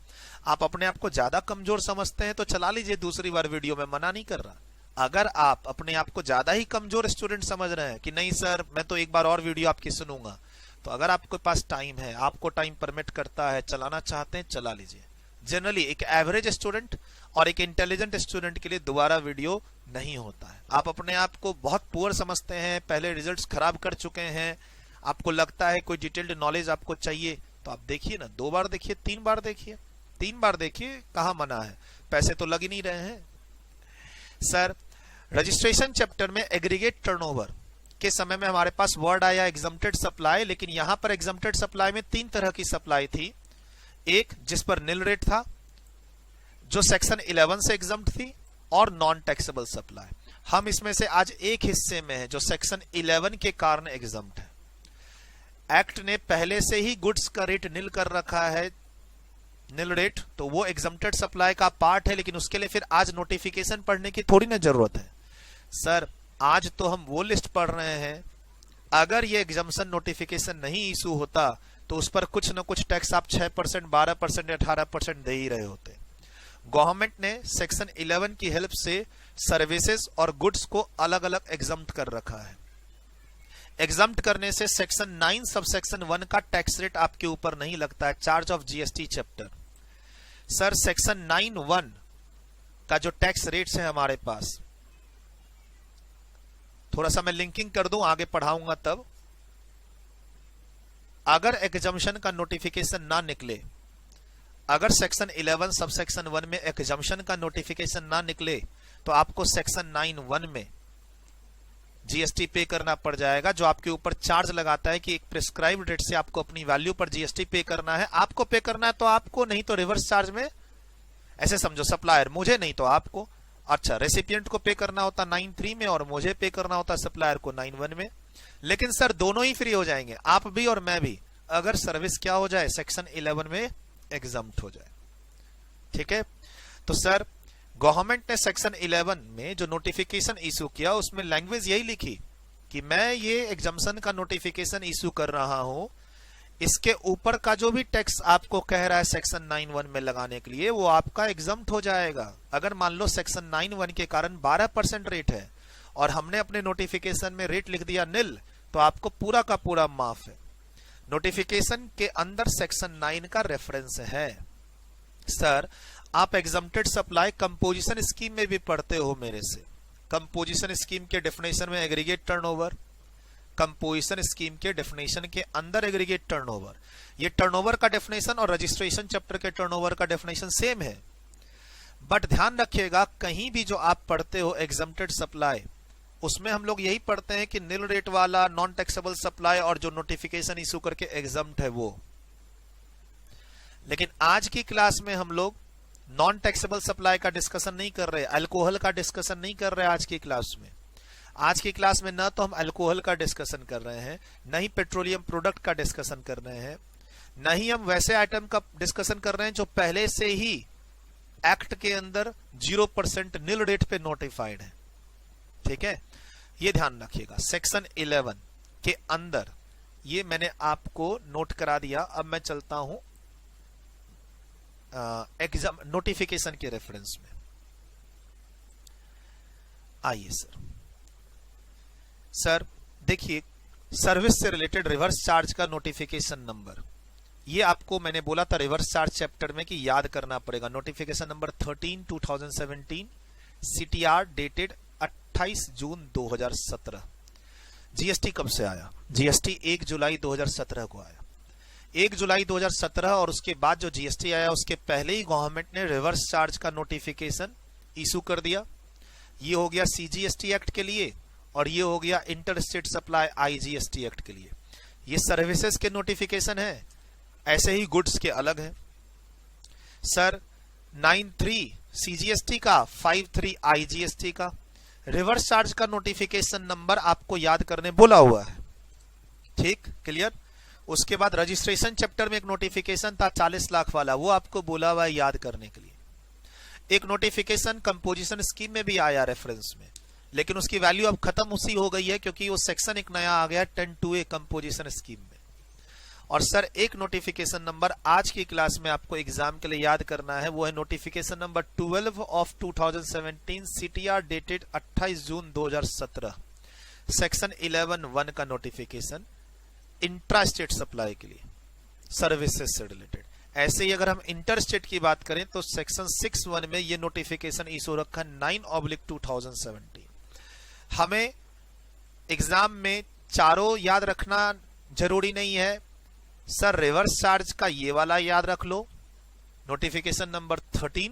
आप अपने आप को ज्यादा कमजोर समझते हैं तो चला लीजिए दूसरी बार वीडियो, में मना नहीं कर रहा। अगर आप अपने आप को ज्यादा ही कमजोर स्टूडेंट समझ रहे हैं कि नहीं सर मैं तो एक बार और वीडियो आपकी सुनूंगा, तो अगर आपके पास टाइम है, आपको टाइम परमिट करता है, चलाना चाहते हैं चला लीजिए। जनरली एक एवरेज स्टूडेंट और एक इंटेलिजेंट स्टूडेंट के लिए दोबारा वीडियो नहीं होता है। आप अपने आप को बहुत पुअर समझते हैं, पहले रिजल्ट्स खराब कर चुके हैं, आपको लगता है कोई डिटेल्ड नॉलेज आपको चाहिए, तो आप देखिए ना, 2 बार देखिए, 3 बार देखिए, 3 बार देखिए, कहां मना है, पैसे तो लग ही नहीं रहे हैं। सर रजिस्ट्रेशन चैप्टर में एग्रीगेट टर्नओवर के समय में हमारे पास वर्ड आया एग्जम्प्टेड सप्लाई, लेकिन यहां पर एग्जम्प्टेड सप्लाई में 3 तरह की सप्लाई थी। एक जिस पर नील रेट था, जो सेक्शन 11 से एग्जम्प्ट थी, और नॉन टैक्सेबल सप्लाई। हम इसमें से आज एक हिस्से में है जो सेक्शन 11 के कारण एग्जम्प्ट है। एक्ट ने पहले से ही गुड्स का रेट नील कर रखा है, नील रेट, तो वो एग्जम्प्टेड सप्लाई का पार्ट है, लेकिन उसके लिए फिर आज नोटिफिकेशन पढ़ने की थोड़ी ना जरूरत है। सर आज तो हम वो लिस्ट पढ़ रहे हैं, अगर ये एग्जम्पशन नोटिफिकेशन नहीं इशू होता तो उस पर कुछ न कुछ टैक्स आप 6%, 12%, 18% दे ही रहे होते। गवर्नमेंट ने सेक्शन 11 की हेल्प से सर्विसेज और गुड्स को अलग अलग एग्जम्प्ट कर रखा है। एग्जम्प्ट करने से सेक्शन 9 सब सेक्शन 1 का टैक्स रेट आपके ऊपर नहीं लगता है, charge of GST chapter. Sir section 9(1) का जो टैक्स रेट्स है हमारे पास, थोड़ा सा मैं लिंकिंग कर दूं, आगे पढ़ाऊंगा तब। अगर एग्जम्पशन का नोटिफिकेशन ना निकले, अगर सेक्शन 11 सब सेक्शन 1 में एग्जम्पशन का नोटिफिकेशन ना निकले, तो आपको सेक्शन 9(1) में जीएसटी पे करना पड़ जाएगा, जो आपके ऊपर चार्ज लगाता है कि एक प्रिस्क्राइब्ड रेट से आपको अपनी वैल्यू पर जीएसटी पे करना है। आपको पे करना है तो आपको, नहीं तो रिवर्स चार्ज में, ऐसे समझो सप्लायर मुझे, नहीं तो आपको। अच्छा, रेसिपिएंट को पे करना होता 9(3) में और मुझे पे करना होता सप्लायर को 9(1) में। लेकिन सर दोनों ही फ्री हो जाएंगे, आप भी और मैं भी, अगर सर्विस क्या हो जाए, सेक्शन 11 में एग्जम्प्ट हो जाए। ठीक है, तो सर गवर्नमेंट ने सेक्शन 11 में जो नोटिफिकेशन इशू किया उसमें लैंग्वेज यही लिखी कि मैं ये एग्जम्पशन का नोटिफिकेशन इशू कर रहा हूं, इसके ऊपर का जो भी टैक्स आपको कह रहा है सेक्शन 9(1) में लगाने के लिए, वो आपका एग्जम्प्ट हो जाएगा। अगर मान लो सेक्शन 9(1) के कारण 12% रेट है और हमने अपने नोटिफिकेशन में रेट लिख दिया नील, तो आपको पूरा का पूरा माफ है। नोटिफिकेशन के अंदर सेक्शन 9 का रेफरेंस है। सर आप एग्जम्प्टेड सप्लाई कंपोजिशन स्कीम में भी पढ़ते हो मेरे से। कंपोजिशन स्कीम के डेफिनेशन में एग्रीगेट टर्नओवर, कंपोजिशन स्कीम के डेफिनेशन के अंदर एग्रीगेट टर्नओवर, ये टर्नओवर का डेफिनेशन और रजिस्ट्रेशन चैप्टर के टर्नओवर का डेफिनेशन सेम है। बट ध्यान रखिएगा, कहीं भी जो आप पढ़ते हो एग्जम्प्टेड सप्लाई, उसमें हम लोग यही पढ़ते हैं कि नील रेट वाला, नॉन टैक्सेबल सप्लाई और जो नोटिफिकेशन इशू करके एग्जम्प्ट है वो। लेकिन आज की क्लास में हम लोग नॉन टैक्सेबल सप्लाई का डिस्कशन नहीं कर रहे, अल्कोहल का डिस्कशन नहीं कर रहे आज की क्लास में। आज की क्लास में न तो हम अल्कोहल का डिस्कशन कर रहे हैं, न ही पेट्रोलियम प्रोडक्ट का डिस्कशन कर रहे हैं, न ही हम वैसे आइटम का डिस्कशन कर रहे हैं जो पहले से ही एक्ट के अंदर 0% नील रेट पे नोटिफाइड है। ठीक है, ये ध्यान रखिएगा। सेक्शन 11 के अंदर ये मैंने आपको नोट करा दिया। अब मैं चलता हूं एग्जाम नोटिफिकेशन के रेफरेंस में। आइए सर देखिए, सर्विस से रिलेटेड रिवर्स चार्ज का नोटिफिकेशन नंबर, ये आपको मैंने बोला था रिवर्स चार्ज चैप्टर में कि याद करना पड़ेगा। नोटिफिकेशन नंबर 13 2017 CTR डेटेड 28 जून 2017। जीएसटी कब से आया? जीएसटी 1 जुलाई 2017 को आया। 1 जुलाई 2017 और उसके बाद जो जीएसटी आया उसके पहले ही गवर्नमेंट ने रिवर्स चार्ज का नोटिफिकेशन इशू कर दिया। ये हो गया सीजीएसटी एक्ट के लिए और ये हो गया inter state supply IGST act के लिए। ये सर्विसेज के नोटिफिकेशन है, ऐसे ही गुड्स के अलग है। सर 9(3) सीजीएसटी का, 5(3) आईजीएसटी का। रिवर्स चार्ज का नोटिफिकेशन नंबर आपको याद करने बोला हुआ है, ठीक, क्लियर। उसके बाद रजिस्ट्रेशन चैप्टर में एक नोटिफिकेशन था 40 लाख वाला, वो आपको बोला हुआ है याद करने के लिए। एक नोटिफिकेशन कंपोजिशन स्कीम में भी आया रेफरेंस में, लेकिन उसकी वैल्यू अब खत्म उसी हो गई है क्योंकि वो सेक्शन एक नया आ गया 10(2)A कंपोजिशन स्कीम में। और सर एक नोटिफिकेशन नंबर आज की क्लास में आपको एग्जाम के लिए याद करना है, वो है notification number 12 of 2017 CTR dated 28 June 2017, section 11(1) का नोटिफिकेशन इंट्रा स्टेट सप्लाई के लिए सर्विसेज से रिलेटेड। ऐसे ही अगर हम इंटर स्टेट की बात करें तो सेक्शन 6(1) में ये नोटिफिकेशन इशू रखा 9/2017। हमें एग्जाम में चारों याद रखना जरूरी नहीं है सर, रिवर्स चार्ज का ये वाला याद रख लो नोटिफिकेशन नंबर 13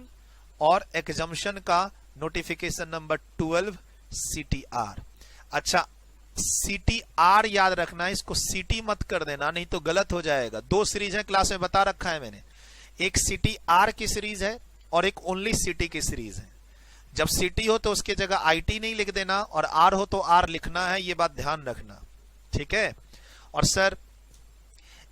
और एग्जम्पशन का नोटिफिकेशन नंबर 12 CTR। अच्छा CTR याद रखना है, इसको CT मत कर देना नहीं तो गलत हो जाएगा। दो सीरीज है, क्लास में बता रखा है मैंने, एक CTR की सीरीज है और एक ओनली CT की सीरीज है। जब CT हो तो उसके जगह IT नहीं लिख देना और R हो तो R लिखना है, ये बात ध्यान रखना, ठीक है। और सर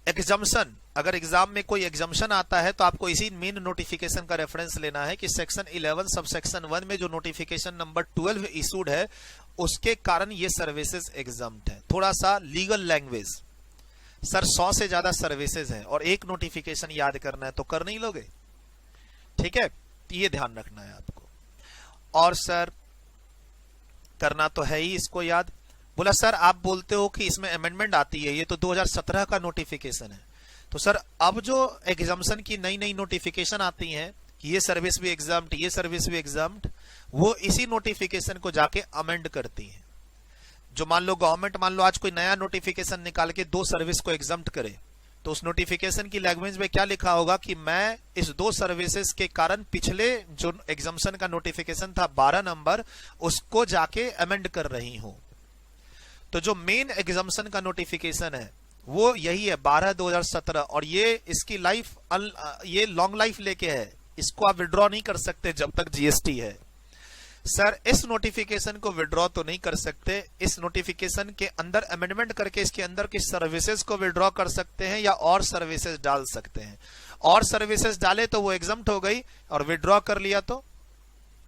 एग्जम्पशन, अगर एग्जाम में कोई एग्जम्पशन आता है तो आपको इसी मेन नोटिफिकेशन का रेफरेंस लेना है कि सेक्शन 11 सब सेक्शन 1 में जो नोटिफिकेशन नंबर 12 इशूड है उसके कारण ये सर्विसेज एग्जम्प्ट है। थोड़ा सा लीगल लैंग्वेज, सर 100 से ज्यादा सर्विसेज है और एक नोटिफिकेशन याद करना है तो कर नहीं लोगे, ठीक है, ये ध्यान रखना है आपको। और सर करना तो है ही इसको याद। बोला सर आप बोलते हो कि इसमें अमेंडमेंट आती है, ये तो 2017 का नोटिफिकेशन है, तो सर अब जो एग्जाम्पशन की नई नई नोटिफिकेशन आती हैं कि ये सर्विस भी एग्जाम्प्ट, ये सर्विस भी एग्जाम्प्ट, वो इसी नोटिफिकेशन को जाके अमेंड करती हैं। जो मान लो गवर्नमेंट मान लो आज कोई नया नोटिफिकेशन निकाल के 2 सर्विस को एग्जाम्प्ट करे तो उस नोटिफिकेशन की लैंग्वेज में क्या लिखा होगा कि मैं इस 2 सर्विसेज के कारण पिछले जो एग्जाम्पशन का नोटिफिकेशन था 12 नंबर उसको जाके अमेंड कर रही हूं। तो जो मेन एग्जाम्पशन का नोटिफिकेशन है वो यही है 12/2017 और ये इसकी लाइफ ये लॉन्ग लाइफ लेके है, इसको आप विड्रॉ नहीं कर सकते जब तक GST है। सर इस नोटिफिकेशन को विड्रॉ तो नहीं कर सकते, इस नोटिफिकेशन के अंदर अमेंडमेंट करके इसके अंदर की सर्विसेज को विड्रॉ कर सकते हैं या और सर्विसेज डाल सकते हैं। और सर्विसेज डाले तो वो एग्जम्प्ट हो गई और विड्रॉ कर लिया तो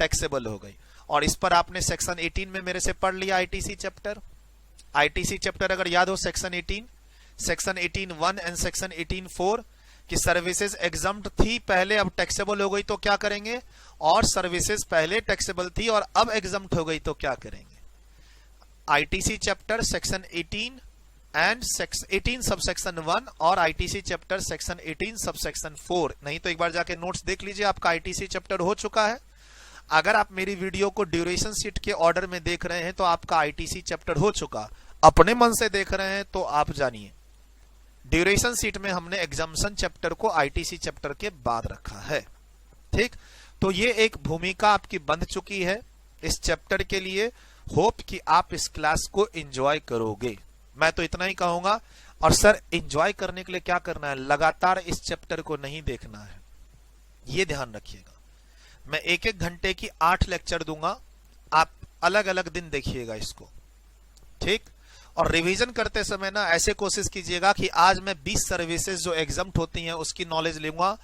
टैक्सेबल हो गई। और इस पर आपने सेक्शन 18 में मेरे से पढ़ लिया ITC चैप्टर। ITC चैप्टर अगर याद हो सेक्शन 18, सेक्शन 18(1) एंड सेक्शन 18(4) कि सर्विसेज एग्जम्प्ट थी पहले, अब टैक्सेबल हो गई तो क्या करेंगे, और सर्विसेज पहले टैक्सेबल थी और अब एग्जम्प्ट हो गई तो क्या करेंगे। ITC chapter section 18 and 18 subsection 1 और ITC चैप्टर सेक्शन 18 सबसेक्शन 4। नहीं तो एक बार जाके नोट्स देख लीजिए, आपका ITC चैप्टर हो चुका है। अगर आप मेरी वीडियो को ड्यूरेशन शीट के ऑर्डर में देख रहे हैं तो आपका ITC चैप्टर हो चुका, अपने मन से देख रहे हैं तो आप जानिए ड्यूरेशन शीट में हमने एग्जाम्पशन चैप्टर को ITC चैप्टर के बाद रखा है, ठीक। तो ये एक भूमिका आपकी बंध चुकी है इस चैप्टर के लिए। होप कि आप इस क्लास को एंजॉय करोगे, मैं तो इतना ही कहूंगा। और सर एंजॉय करने के लिए क्या करना है, लगातार इस चैप्टर को नहीं देखना है, ये ध्यान रखिएगा। मैं 1-1 घंटे की 8 लेक्चर दूंगा, आप अलग अलग दिन देखिएगा इसको, ठीक। और रिवीजन करते समय ना ऐसे कोशिश कीजिएगा कि आज मैं 20 सर्विसेज जो एग्जम्प्ट होती हैं उसकी नॉलेज लूंगा,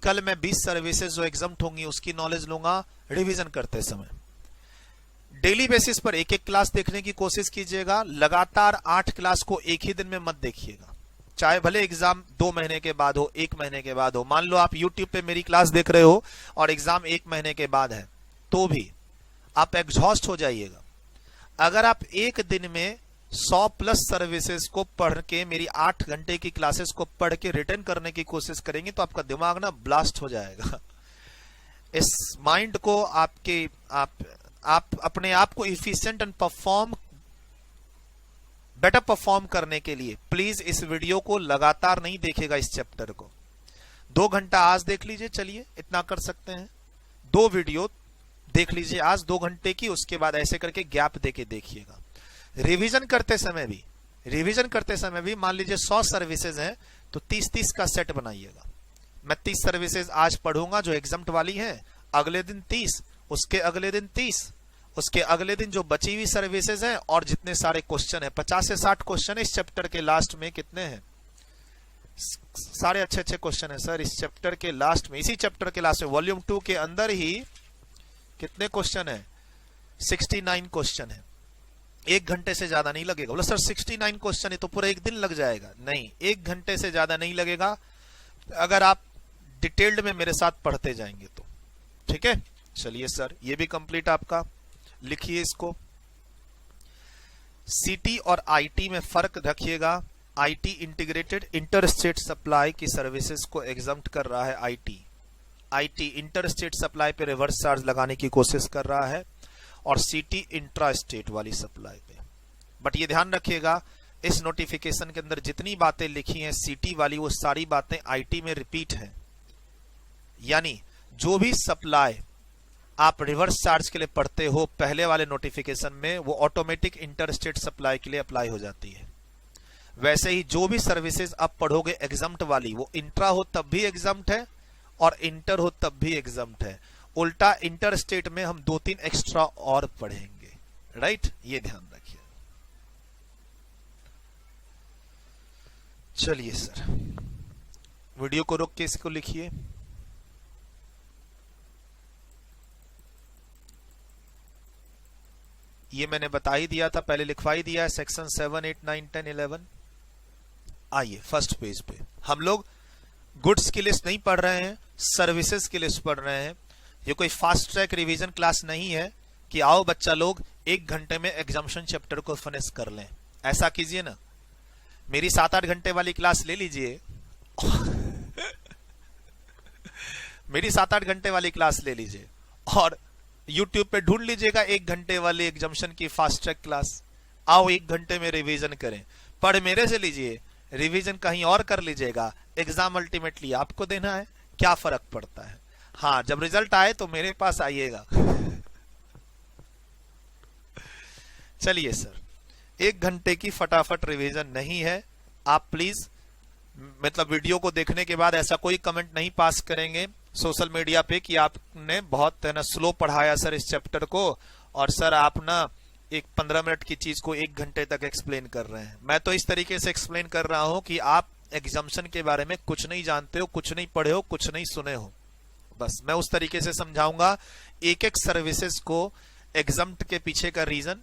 कल मैं 20 सर्विसेज जो एग्जम्प्ट होंगी उसकी नॉलेज लूंगा। रिवीजन करते समय डेली बेसिस पर 1-1 क्लास देखने की कोशिश कीजिएगा। लगातार 8 क्लास को एक ही दिन में मत देखिएगा, चाहे भले एग्जाम 2 महीने के बाद हो, 1 महीने के बाद हो। मान लो आप YouTube पे मेरी क्लास देख रहे हो और एग्जाम 1 महीने के बाद है तो भी आप एग्जॉस्ट हो जाइएगा। अगर आप एक दिन में 100+ सर्विसेज को पढ़ के मेरी 8 घंटे की क्लासेस को पढ़ के रिटर्न करने की कोशिश करेंगे तो आपका दिमाग ना ब्लास्ट हो जाएगा। इस माइंड को आप अपने आप को इफिशिएंट एंड बेटर परफॉर्म करने के लिए प्लीज इस वीडियो को लगातार नहीं देखेगा। इस चैप्टर को 2 घंटा आज देख लीजिए, चलिए इतना कर सकते हैं। 2 वीडियो देख लीजिए आज 2 घंटे की, उसके बाद ऐसे करके गैप देके देखिएगा। रिवीजन करते समय भी मान लीजिए 100 सर्विसेज हैं तो 30-30 का सेट बनाइएगा। मैं 30 सर्विसेज आज पढ़ूंगा जो एग्जम्प्ट वाली हैं, अगले दिन 30, उसके अगले दिन 30 उसके अगले दिन जो बची हुई सर्विसेज हैं और जितने सारे क्वेश्चन है, 50 से 60 क्वेश्चन है इस चैप्टर के लास्ट में। कितने हैं? सारे अच्छे अच्छे क्वेश्चन है सर इस चैप्टर के लास्ट में, इसी चैप्टर के लास्ट में वॉल्यूम 2 के अंदर ही कितने क्वेश्चन है? 69 क्वेश्चन है। 1 घंटे से ज्यादा नहीं लगेगा। बोला सर 69 क्वेश्चन है तो पूरा 1 दिन लग जाएगा। नहीं, 1 घंटे से ज्यादा नहीं लगेगा अगर आप डिटेल्ड में मेरे साथ पढ़ते जाएंगे तो। ठीक है, चलिए सर ये भी कंप्लीट आपका, लिखिए इसको। सीटी और आईटी में फर्क रखिएगा। IT integrated inter state supply की सर्विसेज को एग्जम्प्ट कर रहा है आईटी इंटर स्टेट सप्लाई पे रिवर्स चार्ज लगाने की कोशिश कर रहा है, और सीटी इंट्रा स्टेट वाली सप्लाई पे। बट ये ध्यान रखिएगा इस नोटिफिकेशन के अंदर जितनी बातें लिखी हैं सीटी वाली, वो सारी बातें आईटी में रिपीट हैं। यानी जो भी सप्लाई आप रिवर्स चार्ज के लिए पढ़ते हो पहले वाले नोटिफिकेशन में, वो ऑटोमेटिक इंटर स्टेट सप्लाई के लिए अप्लाई हो जाती है। वैसे ही जो भी सर्विसेज आप पढ़ोगे एग्जम्प्ट वाली, वो इंट्रा हो तब भी एग्जम्प्ट है और इंटर हो तब भी एग्जम्प्ट है। उल्टा इंटर स्टेट में हम 2-3 एक्स्ट्रा और पढ़ेंगे। राइट, ये ध्यान रखिए। चलिए सर वीडियो को रोक के इसको लिखिए। ये मैंने बता ही दिया था, पहले लिखवा ही दिया है, सेक्शन 7, 8, 9, 10, 11। आइए फर्स्ट पेज पे हम लोग गुड्स की लिस्ट नहीं पढ़ रहे हैं, सर्विसेज की लिस्ट पढ़ रहे हैं। ये कोई फास्ट ट्रैक रिवीजन क्लास नहीं है कि आओ बच्चा लोग 1 घंटे में एग्जाम्पशन चैप्टर को फिनिश कर लें। ऐसा कीजिए ना, मेरी 7-8 घंटे वाली क्लास ले लीजिए मेरी 7-8 घंटे वाली क्लास ले लीजिए और YouTube पे ढूंढ लीजिएगा 1 घंटे वाली एग्जाम्पशन की फास्ट ट्रैक क्लास। आओ 1 घंटे में रिवीजन करें। पढ़ मेरे से लीजिए, रिवीजन कहीं और कर लीजिएगा, एग्जाम अल्टीमेटली आपको देना है, क्या फर्क पड़ता है। हाँ, जब रिजल्ट आए तो मेरे पास आइएगा चलिए सर, 1 घंटे की फटाफट रिवीजन नहीं है। आप प्लीज मतलब वीडियो को देखने के बाद ऐसा कोई कमेंट नहीं पास करेंगे सोशल मीडिया पे कि आपने बहुत है ना स्लो पढ़ाया सर इस चैप्टर को, और सर आप ना एक 15 मिनट की चीज को 1 घंटे तक एक्सप्लेन कर रहे हैं। मैं तो इस तरीके से एक्सप्लेन कर रहा हूं कि आप एग्जाम्पशन के बारे में कुछ नहीं जानते हो, कुछ नहीं पढ़े हो, कुछ नहीं सुने हो। बस मैं उस तरीके से समझाऊंगा। एक एक सर्विसेज को एग्जाम्प्ट के पीछे का रीजन,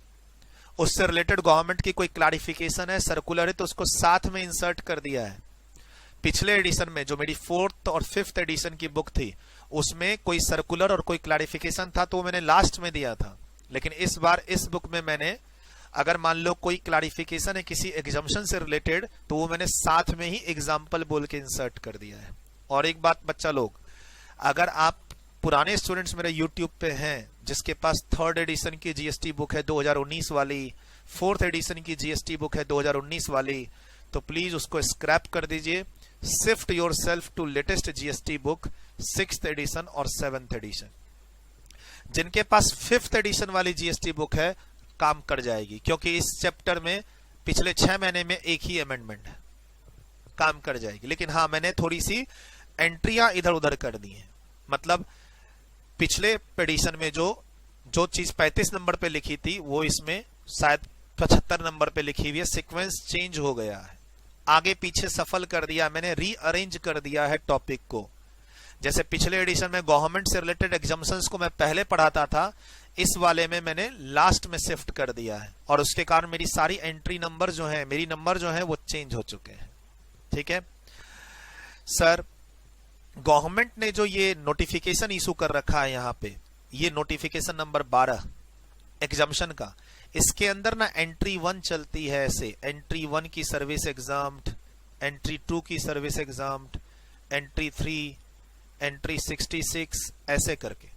उससे रिलेटेड गवर्नमेंट की कोई क्लैरिफिकेशन है, सर्कुलर है तो उसको साथ में इंसर्ट कर दिया है। पिछले एडिशन में जो मेरी 4th और 5th एडिशन की बुक थी उसमें कोई सर्कुलर और कोई क्लैरिफिकेशन था तो वो मैंने लास्ट में दिया था, लेकिन इस बार इस बुक में मैंने अगर मान लो कोई क्लैरिफिकेशन है किसी एग्जाम्पशन से रिलेटेड तो वो मैंने साथ में ही एग्जाम्पल बोल के इंसर्ट कर दिया है। और एक बात बच्चा लोग, अगर आप पुराने स्टूडेंट्स मेरे यूट्यूब पे हैं जिसके पास 3rd एडिशन की जीएसटी बुक है 2019 वाली, 4th एडिशन की जीएसटी बुक है 2019 वाली, तो प्लीज उसको स्क्रैप कर दीजिए। Shift your self to latest GST book 6th edition और 7th एडिशन। जिनके पास 5th एडिशन वाली जीएसटी बुक है काम कर जाएगी, क्योंकि इस चैप्टर में पिछले 6 महीने में एक ही अमेंडमेंट है, काम कर जाएगी। लेकिन हाँ, मैंने थोड़ी सी एंट्रियां इधर उधर कर दी हैं। मतलब पिछले एडिशन में जो चीज 35 नंबर पे लिखी थी वो इसमें शायद 75 नंबर पे लिखी हुई है। सीक्वेंस चेंज हो गया है, आगे पीछे सफल कर दिया मैंने, रीअरेंज कर दिया है टॉपिक को। जैसे पिछले एडिशन में गवर्नमेंट से रिलेटेड एग्जाम्पशंस को मैं पहले पढ़ाता था, इस वाले में मैंने लास्ट में शिफ्ट कर दिया है, और उसके कारण मेरी सारी एंट्री नंबर जो है, मेरी नंबर जो है वो चेंज हो चुके हैं। ठीक है सर, गवर्नमेंट ने जो ये नोटिफिकेशन इशू कर रखा है यहाँ पे, ये नोटिफिकेशन नंबर 12 एग्जाम्पशन का, इसके अंदर ना एंट्री 1 चलती है ऐसे, एंट्री 1 की सर्विस एग्जाम्ड, एंट्री 2 की सर्विस एग्जाम्ड, एंट्री 3, एंट्री 66, ऐसे करके।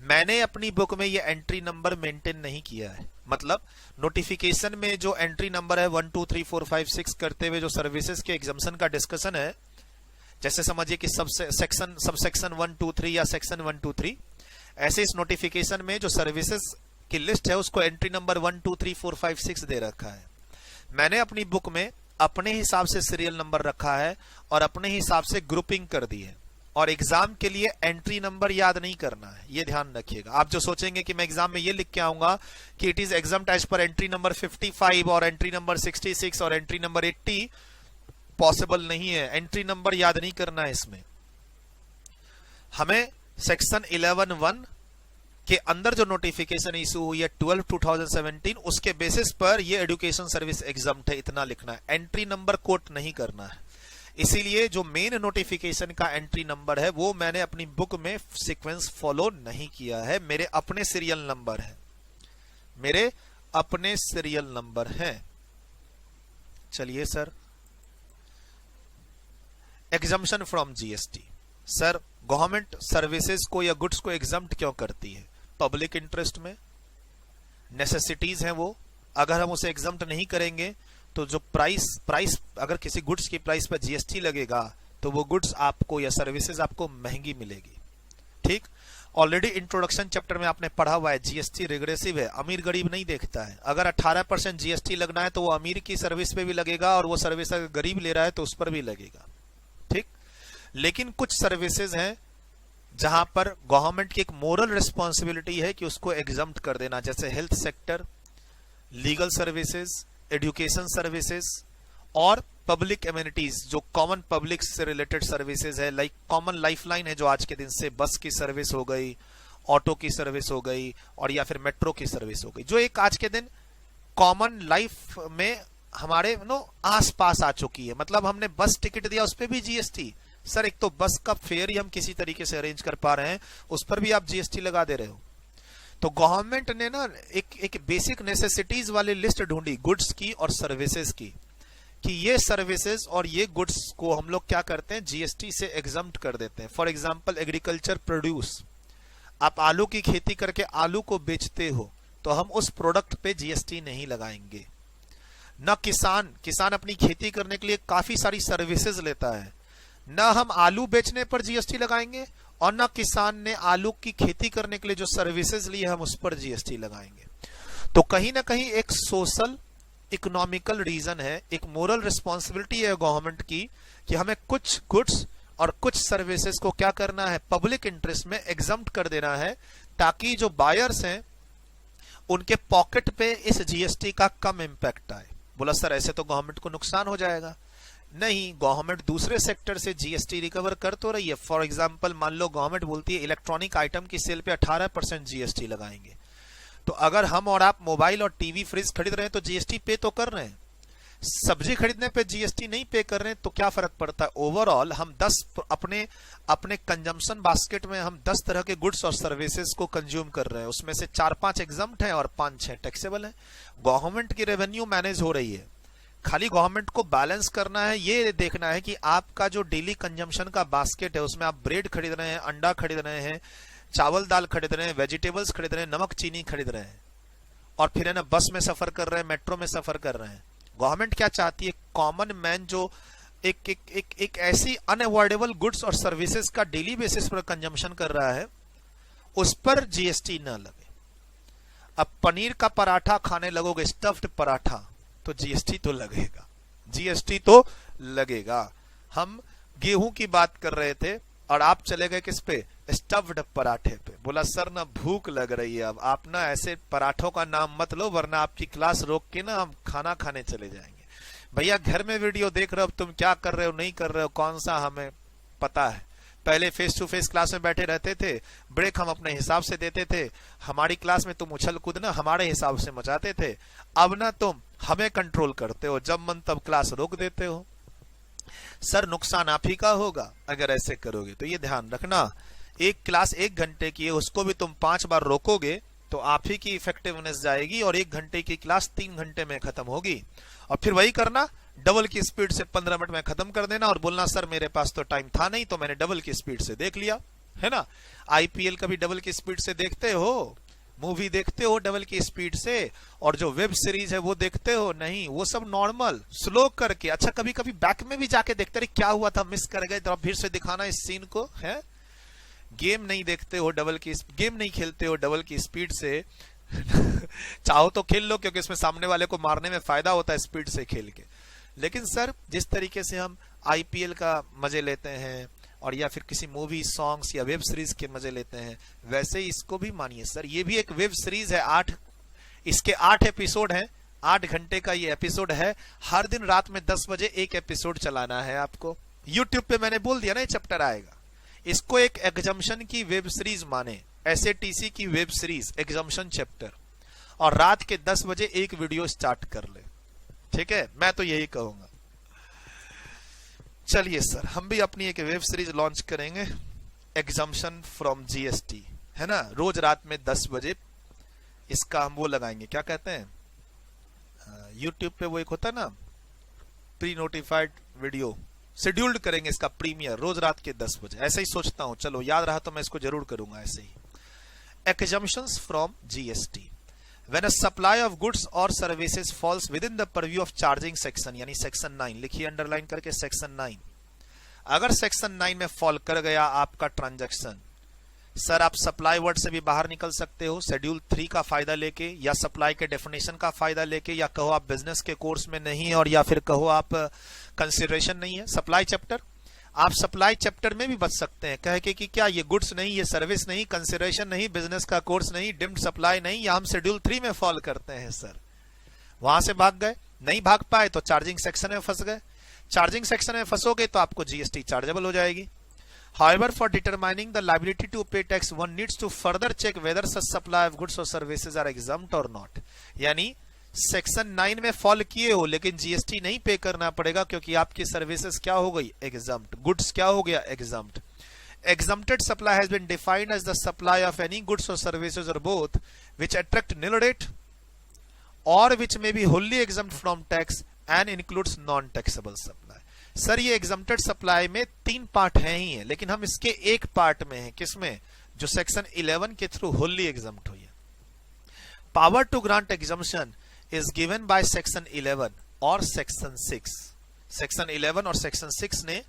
मैंने अपनी बुक में ये एंट्री नंबर मेंटेन नहीं किया है। मतलब नोटिफिकेशन में जो एंट्री नंबर है 1 2 3 4 5 6 करते हुए जो सर्विसेज के एग्जाम्पशन का डिस्कशन है, जैसे समझिए कि सब सेक्शन 1 2 3 या सेक्शन 1 2 3, ऐसे इस नोटिफिकेशन में जो सर्विसेज की लिस्ट है उसको एंट्री नंबर 1 2 3 4 5 6 दे रखा है। मैंने अपनी बुक में अपने हिसाब से सीरियल नंबर रखा है और अपने हिसाब से ग्रुपिंग कर दी है, और एग्जाम के लिए एंट्री नंबर याद नहीं करना है, ये ध्यान रखिएगा। आप जो सोचेंगे कि मैं एग्जाम में ये लिख के आऊंगा कि it is exempted as per entry number 55 और एंट्री नंबर 66 और एंट्री नंबर 80, पॉसिबल नहीं है। एंट्री नंबर याद नहीं करना है इसमें। हमें सेक्शन 11(1) के अंदर जो नोटिफिकेशन इशू हुई है 12/2017, उसके बेसिस पर ये एजुकेशन सर्विस एग्जाम्ड है, इतना लिखना है। एंट्री नंबर कोट नहीं करना है। इसीलिए जो मेन नोटिफिकेशन का एंट्री नंबर है वो मैंने अपनी बुक में सीक्वेंस फॉलो नहीं किया है, मेरे अपने सीरियल नंबर है, मेरे अपने सीरियल नंबर है। चलिए sir, exemption from GST. Sir, government services को या गुड्स को एग्जम्प्ट क्यों करती है? पब्लिक इंटरेस्ट में, नेसेसिटीज हैं वो। अगर हम उसे एग्जम्प्ट नहीं करेंगे तो जो प्राइस अगर किसी गुड्स की प्राइस पर जीएसटी लगेगा तो वो गुड्स आपको या सर्विसेज आपको महंगी मिलेगी। ठीक, ऑलरेडी इंट्रोडक्शन चैप्टर में आपने पढ़ा हुआ है, जीएसटी रिग्रेसिव है, अमीर गरीब नहीं देखता है। अगर 18% जीएसटी लगना है तो वो अमीर की सर्विस पे भी लगेगा और वो सर्विस अगर गरीब ले रहा है तो उस पर भी लगेगा। ठीक, लेकिन कुछ सर्विसेज हैं जहां पर गवर्नमेंट की एक मोरल रिस्पॉन्सिबिलिटी है कि उसको एग्जम्प्ट कर देना, जैसे health sector, legal services, education services और पब्लिक एमिनिटीज, जो कॉमन पब्लिक से रिलेटेड सर्विसेज है, लाइक कॉमन लाइफलाइन है जो आज के दिन से बस की सर्विस हो गई, ऑटो की सर्विस हो गई और या फिर मेट्रो की सर्विस हो गई, जो एक आज के दिन कॉमन लाइफ में हमारे आस पास आ चुकी है। मतलब हमने बस टिकट दिया, उस पर भी जीएसटी। सर, एक तो बस का फेयर ही हम किसी तरीके से अरेंज कर पा रहे हैं, उस पर भी आप जीएसटी लगा दे रहे हो। तो गवर्नमेंट ने ना एक बेसिक नेसेसिटीज वाली लिस्ट ढूंढी गुड्स की और सर्विसेज की, कि ये सर्विसेज और ये गुड्स को हम लोग क्या करते हैं, जीएसटी से एग्जम्प्ट कर देते हैं। फॉर एग्जांपल, एग्रीकल्चर प्रोड्यूस, आप आलू की खेती करके आलू को बेचते हो तो हम उस प्रोडक्ट पे जीएसटी नहीं लगाएंगे। न किसान अपनी खेती करने के लिए काफी सारी सर्विसेज लेता है, न हम आलू बेचने पर जीएसटी लगाएंगे और न किसान ने आलू की खेती करने के लिए जो सर्विसेज ली है हम उस पर जीएसटी लगाएंगे। तो कहीं ना कहीं एक सोशल इकोनॉमिकल रीजन है, एक मोरल रिस्पॉन्सिबिलिटी है गवर्नमेंट की कि हमें कुछ गुड्स और कुछ सर्विसेज को क्या करना है, पब्लिक इंटरेस्ट में एग्जम्प्ट कर देना है, ताकि जो बायर्स हैं उनके पॉकेट पे इस जीएसटी का कम इंपैक्ट आए। बोला सर ऐसे तो गवर्नमेंट को नुकसान हो जाएगा। नहीं, गवर्नमेंट दूसरे सेक्टर से जीएसटी रिकवर कर तो रही है। फॉर एग्जांपल, मान लो गवर्नमेंट बोलती है इलेक्ट्रॉनिक आइटम की सेल पे 18% जीएसटी लगाएंगे, तो अगर हम और आप मोबाइल और टीवी फ्रिज खरीद रहे हैं तो जीएसटी पे तो कर रहे हैं, सब्जी खरीदने पे जीएसटी नहीं पे कर रहे हैं, तो क्या फर्क पड़ता है? ओवरऑल हम 10 अपने कंजम्पशन बास्केट में हम 10 तरह के गुड्स और सर्विसेज को कंज्यूम कर रहे हैं, उसमें से 4-5 एग्जम्प्ट है और 5-6 टैक्सेबल है। गवर्नमेंट की रेवेन्यू मैनेज हो रही है, खाली गवर्नमेंट को बैलेंस करना है, ये देखना है कि आपका जो डेली कंजम्पशन का बास्केट है उसमें आप ब्रेड खरीद रहे हैं, अंडा खरीद रहे हैं, चावल दाल खरीद रहे हैं, वेजिटेबल्स खरीद रहे हैं, नमक चीनी खरीद रहे हैं और फिर है ना बस में सफर कर रहे हैं, मेट्रो में सफर कर रहे हैं। गवर्नमेंट क्या चाहती है, कॉमन मैन जो एक ऐसी अनअवॉइडेबल गुड्स और सर्विसेज का डेली बेसिस पर कंजम्पशन कर रहा है उस पर जीएसटी ना लगे। अब पनीर का पराठा खाने लगोगे, स्टफ्ड पराठा, तो जीएसटी तो लगेगा, जीएसटी तो लगेगा। हम गेहूं की बात कर रहे थे और आप चले गए किस पे, स्टफ्ड पराठे पे। बोला सर ना भूख लग रही है, अब आप ना ऐसे पराठों का नाम मत लो वरना आपकी क्लास रोक के ना हम खाना खाने चले जाएंगे। भैया घर में वीडियो देख रहे हो, तुम क्या कर रहे हो नहीं कर रहे हो कौन सा हमें पता है। पहले फेस टू फेस क्लास में बैठे रहते थे, ब्रेक हम अपने हिसाब से देते थे, हमारी क्लास में तुम उछल कूद ना हमारे हिसाब से मचाते थे, अब ना तुम हमें कंट्रोल करते हो, जब मन तब क्लास रोक देते हो। सर नुकसान आप ही का होगा अगर ऐसे करोगे, तो ये ध्यान रखना, एक क्लास 1 घंटे की है उसको भी तुम 5 बार रोकोगे तो आप ही की इफेक्टिवनेस जाएगी और 1 घंटे की क्लास 3 घंटे में खत्म होगी। और फिर वही करना, डबल की स्पीड से 15 मिनट में खत्म कर देना और बोलना सर मेरे पास तो टाइम था नहीं तो मैंने डबल की स्पीड से देख लिया, है ना। आईपीएल कभी डबल की स्पीड से देखते हो, मूवी देखते हो डबल की स्पीड से, और जो वेब सीरीज है वो देखते हो नहीं, वो सब नॉर्मल स्लो करके। अच्छा कभी कभी बैक में भी जाके देखते रहे क्या हुआ था, मिस कर गए, तो फिर से दिखाना इस सीन को है। गेम नहीं देखते हो डबल की, गेम नहीं खेलते हो डबल की स्पीड से चाहो तो खेल लो क्योंकि इसमें सामने वाले को मारने में फायदा होता है स्पीड से खेल के। लेकिन सर जिस तरीके से हम आईपीएल का मजे लेते हैं, और या फिर किसी मूवी सॉन्ग्स या वेब सीरीज के मजे लेते हैं, वैसे ही इसको भी मानिए सर, ये भी एक वेब सीरीज है। इसके 8 एपिसोड हैं, 8 घंटे का ये एपिसोड है। हर दिन रात में 10 बजे एक एपिसोड चलाना है आपको। यूट्यूब पे मैंने बोल दिया ना, ये चैप्टर आएगा। इसको एक एग्जम्पशन की वेब सीरीज माने, SATC की वेब सीरीज एग्जम्पशन चैप्टर, और रात के 10 बजे एक वीडियो स्टार्ट कर ले। ठीक है, मैं तो यही कहूंगा। चलिए सर, हम भी अपनी एक वेब सीरीज लॉन्च करेंगे, एग्जम्पशन फ्रॉम GST, है ना। रोज रात में 10 बजे इसका हम वो लगाएंगे, क्या कहते हैं यूट्यूब पे वो एक होता है ना, प्री नोटिफाइड वीडियो, शेड्यूल्ड करेंगे इसका प्रीमियर रोज रात के 10 बजे। ऐसे ही सोचता हूं, चलो याद रहा तो मैं इसको जरूर करूंगा ऐसे ही। Exemptions from GST. When a supply of goods or services falls within the purview of charging section, यानी सेक्शन 9, लिखिए अंडरलाइन करके सेक्शन 9। अगर सेक्शन 9 में फॉल कर गया आपका ट्रांजैक्शन, सर आप सप्लाई वर्ड से भी बाहर निकल सकते हो शेड्यूल 3 का फायदा लेके, या सप्लाई के डेफिनेशन का फायदा लेके, या कहो आप बिजनेस के कोर्स में नहीं है, और या फिर कहो आप कंसिडरेशन नहीं है सप्लाई चैप्टर, आप सप्लाई चैप्टर में भी बच सकते हैं कह के कि क्या ये गुड्स नहीं, ये सर्विस नहीं, कंसिडरेशन नहीं, बिजनेस का कोर्स नहीं, डिम्ड सप्लाई नहीं, या हम शेड्यूल 3 में फॉल करते हैं सर। वहां से भाग गए, नहीं भाग पाए तो चार्जिंग सेक्शन में फंस गए। चार्जिंग सेक्शन में फंसोगे तो आपको GST चार्जेबल हो जाएगी। However, for determining the liability to pay tax, one needs to further check whether such supply of goods or services are exempt or not. यानी सेक्शन 9 में फॉल किए हो लेकिन GST नहीं पे करना पड़ेगा, क्योंकि आपकी सर्विसेज क्या हो गई, एग्जम्प्ट, गुड्स क्या हो गया, exempt. Exempted supply has been defined as the supply of any goods or services or both which attract nil rate or which may be wholly exempt from tax and includes non-taxable supply. Sir ये exempted supply में 3 part हैं ही है, लेकिन हम इसके एक part में हैं, किसमें, जो सेक्शन 11 के थ्रू होली एग्जम्प्ट हुई है। Power to grant exemption is given by section 11 और सेक्शन 6। सेक्शन 11 और सेक्शन 6 ने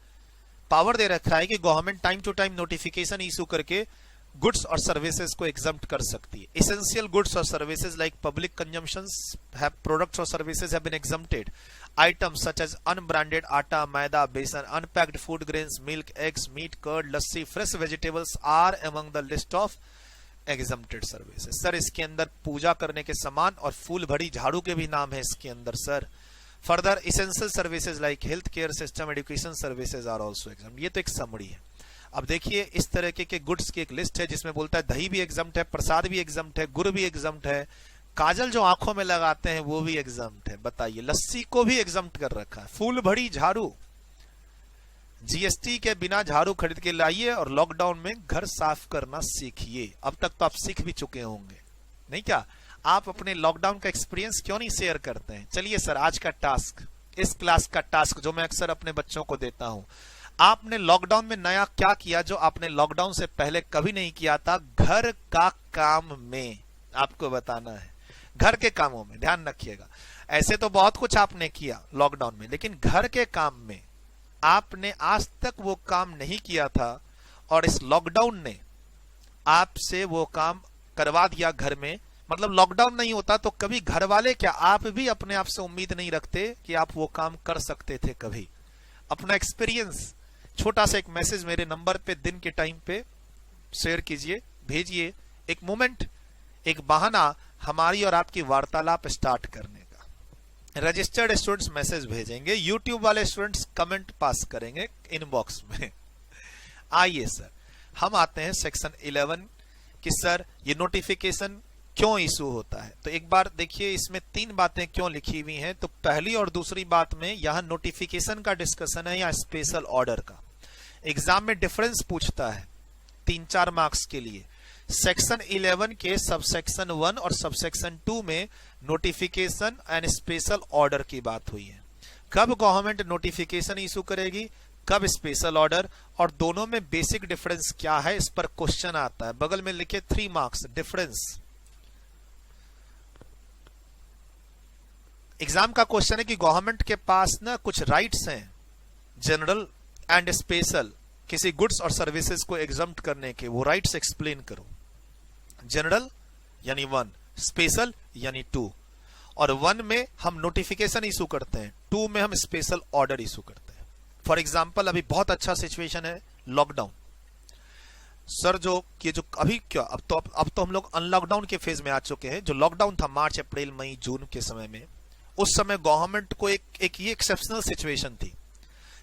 पावर दे रखा है कि government time to time notification issue करके गुड्स और सर्विसेज को एग्जम्प्ट कर सकती है। इसेंशियल गुड्स और services like public consumptions have products और services have been exempted. Items such as unbranded आटा, मैदा, बेसन, unpacked food grains, milk, eggs, meat, curd, lassi, fresh vegetables are among the list of exempted services. Sir इसके अंदर पूजा करने के सामान और फूल भरी झाड़ू के भी नाम है इसके अंदर sir. Further essential services like health care system, education services are also exempt। ये तो एक समरी है। अब देखिए इस तरह के गुड्स की एक लिस्ट है जिसमें बोलता है दही भी एग्जम्प्ट है, प्रसाद भी एग्जम्प्ट है, गुड़ भी एग्जम्प्ट है, काजल जो आंखों में लगाते हैं वो भी एग्जम्प्ट है। बताइए, लस्सी को भी एग्जम्प्ट कर रखा है, फूल भरी झाड़ू, GST के बिना झाड़ू खरीद के लाइए और लॉकडाउन में घर साफ करना सीखिए। अब तक तो आप सीख भी चुके होंगे, नहीं क्या? आप अपने लॉकडाउन का एक्सपीरियंस क्यों नहीं शेयर करते हैं? चलिए सर, आज का टास्क, इस क्लास का टास्क जो मैं अक्सर अपने बच्चों को देता हूं, आपने लॉकडाउन में नया क्या किया जो आपने लॉकडाउन से पहले कभी नहीं किया था? घर का काम में आपको बताना है, घर के कामों में ध्यान रखिएगा। ऐसे तो बहुत कुछ आपने किया लॉकडाउन में, लेकिन घर के काम में आपने आज तक वो काम नहीं किया था और इस लॉकडाउन ने आपसे वो काम करवा दिया घर में। मतलब लॉकडाउन नहीं होता तो कभी घर वाले क्या, आप भी अपने आप से उम्मीद नहीं रखते कि आप वो काम कर सकते थे कभी। अपना एक्सपीरियंस छोटा सा एक मैसेज मेरे नंबर पे दिन के टाइम पे शेयर कीजिए, भेजिए। एक मोमेंट, एक बहाना हमारी और आपकी वार्तालाप स्टार्ट करने का। रजिस्टर्ड स्टूडेंट्स मैसेज भेजेंगे, यूट्यूब वाले स्टूडेंट्स कमेंट पास करेंगे इनबॉक्स में। आइए सर, हम आते हैं सेक्शन 11 कि सर ये नोटिफिकेशन क्यों इशू होता है। तो एक बार देखिए इसमें 3 बातें क्यों लिखी हुई हैं। तो पहली और दूसरी बात में यहां नोटिफिकेशन का डिस्कशन है या स्पेशल ऑर्डर का। एग्जाम में डिफरेंस पूछता है 3-4 मार्क्स के लिए। सेक्शन 11 के सबसेक्शन 1 और सबसेक्शन 2 में नोटिफिकेशन एंड स्पेशल ऑर्डर की बात हुई है। कब गवर्नमेंट नोटिफिकेशन इशू करेगी, कब स्पेशल ऑर्डर, और दोनों में बेसिक डिफरेंस क्या है, इस पर क्वेश्चन आता है। बगल में लिखे 3 मार्क्स डिफरेंस। एग्जाम का क्वेश्चन है कि गवर्नमेंट के पास ना कुछ राइट्स हैं, जनरल एंड स्पेशल, किसी गुड्स और सर्विसेज को एग्जम्प्ट करने के। वो राइट्स एक्सप्लेन करो। जनरल यानी 1, स्पेशल यानी 2। और 1 में हम नोटिफिकेशन इशू करते हैं, 2 में हम स्पेशल ऑर्डर इशू करते हैं। फॉर एग्जाम्पल अभी बहुत अच्छा सिचुएशन है, लॉकडाउन। सर जो ये जो अभी क्या, अब तो हम लोग अनलॉकडाउन के फेज में आ चुके हैं। जो लॉकडाउन था मार्च अप्रैल मई जून के समय में, उस समय गवर्नमेंट को एक ये एक्सेप्शनल सिचुएशन थी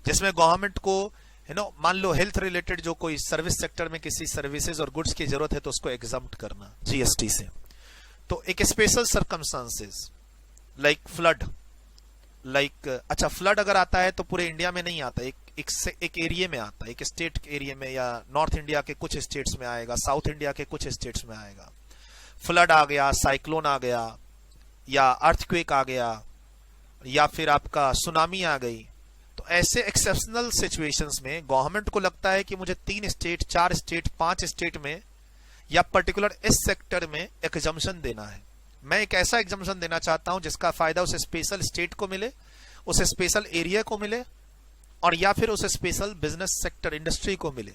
जिसमें गवर्नमेंट को मान लो हेल्थ रिलेटेड जो कोई सर्विस सेक्टर में किसी सर्विसेज और गुड्स की जरूरत है तो उसको एग्जम्प्ट करना जीएसटी से। तो एक स्पेशल सर्कमस्टांसेस लाइक फ्लड, अच्छा फ्लड अगर आता है तो पूरे इंडिया में नहीं आता, एक एरिया में आता है, एक स्टेट एरिया में, या नॉर्थ इंडिया के कुछ स्टेट्स में आएगा, साउथ इंडिया के कुछ स्टेट्स में आएगा। फ्लड आ गया, साइक्लोन आ गया, या अर्थक्वेक आ गया, या फिर आपका सुनामी आ गई। तो ऐसे एक्सेप्शनल सिचुएशंस में गवर्नमेंट को लगता है कि मुझे 3 स्टेट, 4 स्टेट, 5 स्टेट में या पर्टिकुलर इस सेक्टर में एग्जम्पशन देना है। मैं एक ऐसा एग्जम्पशन देना चाहता हूं जिसका फायदा उस स्पेशल स्टेट को मिले, उस स्पेशल एरिया को मिले, और या फिर उस स्पेशल बिजनेस सेक्टर इंडस्ट्री को मिले।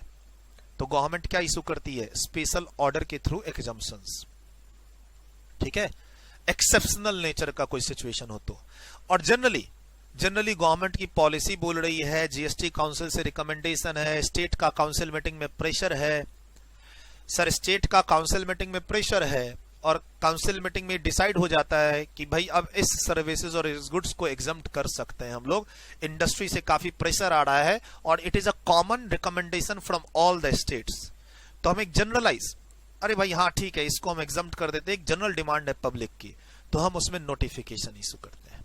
तो गवर्नमेंट क्या इशू करती है? स्पेशल ऑर्डर के थ्रू एग्जम्पशंस। ठीक है, एक्सेप्शनल नेचर का कोई सिचुएशन हो तो। और जनरली गवर्नमेंट की पॉलिसी बोल रही है, जीएसटी काउंसिल से रिकमेंडेशन है, स्टेट का काउंसिल मीटिंग में प्रेशर है। सर स्टेट का काउंसिल मीटिंग में प्रेशर है और काउंसिल मीटिंग में डिसाइड हो जाता है कि भाई अब इस सर्विसेज और इस गुड्स को एग्जम्प्ट कर सकते हैं हम लोग, इंडस्ट्री से काफी प्रेशर आ रहा है और it is a common recommendation from all the states. तो हम एक जनरलाइज, अरे भाई हाँ ठीक है इसको हम एग्जम्प्ट कर देते हैं, एक जनरल डिमांड है पब्लिक की, तो हम उसमें नोटिफिकेशन इशू करते हैं।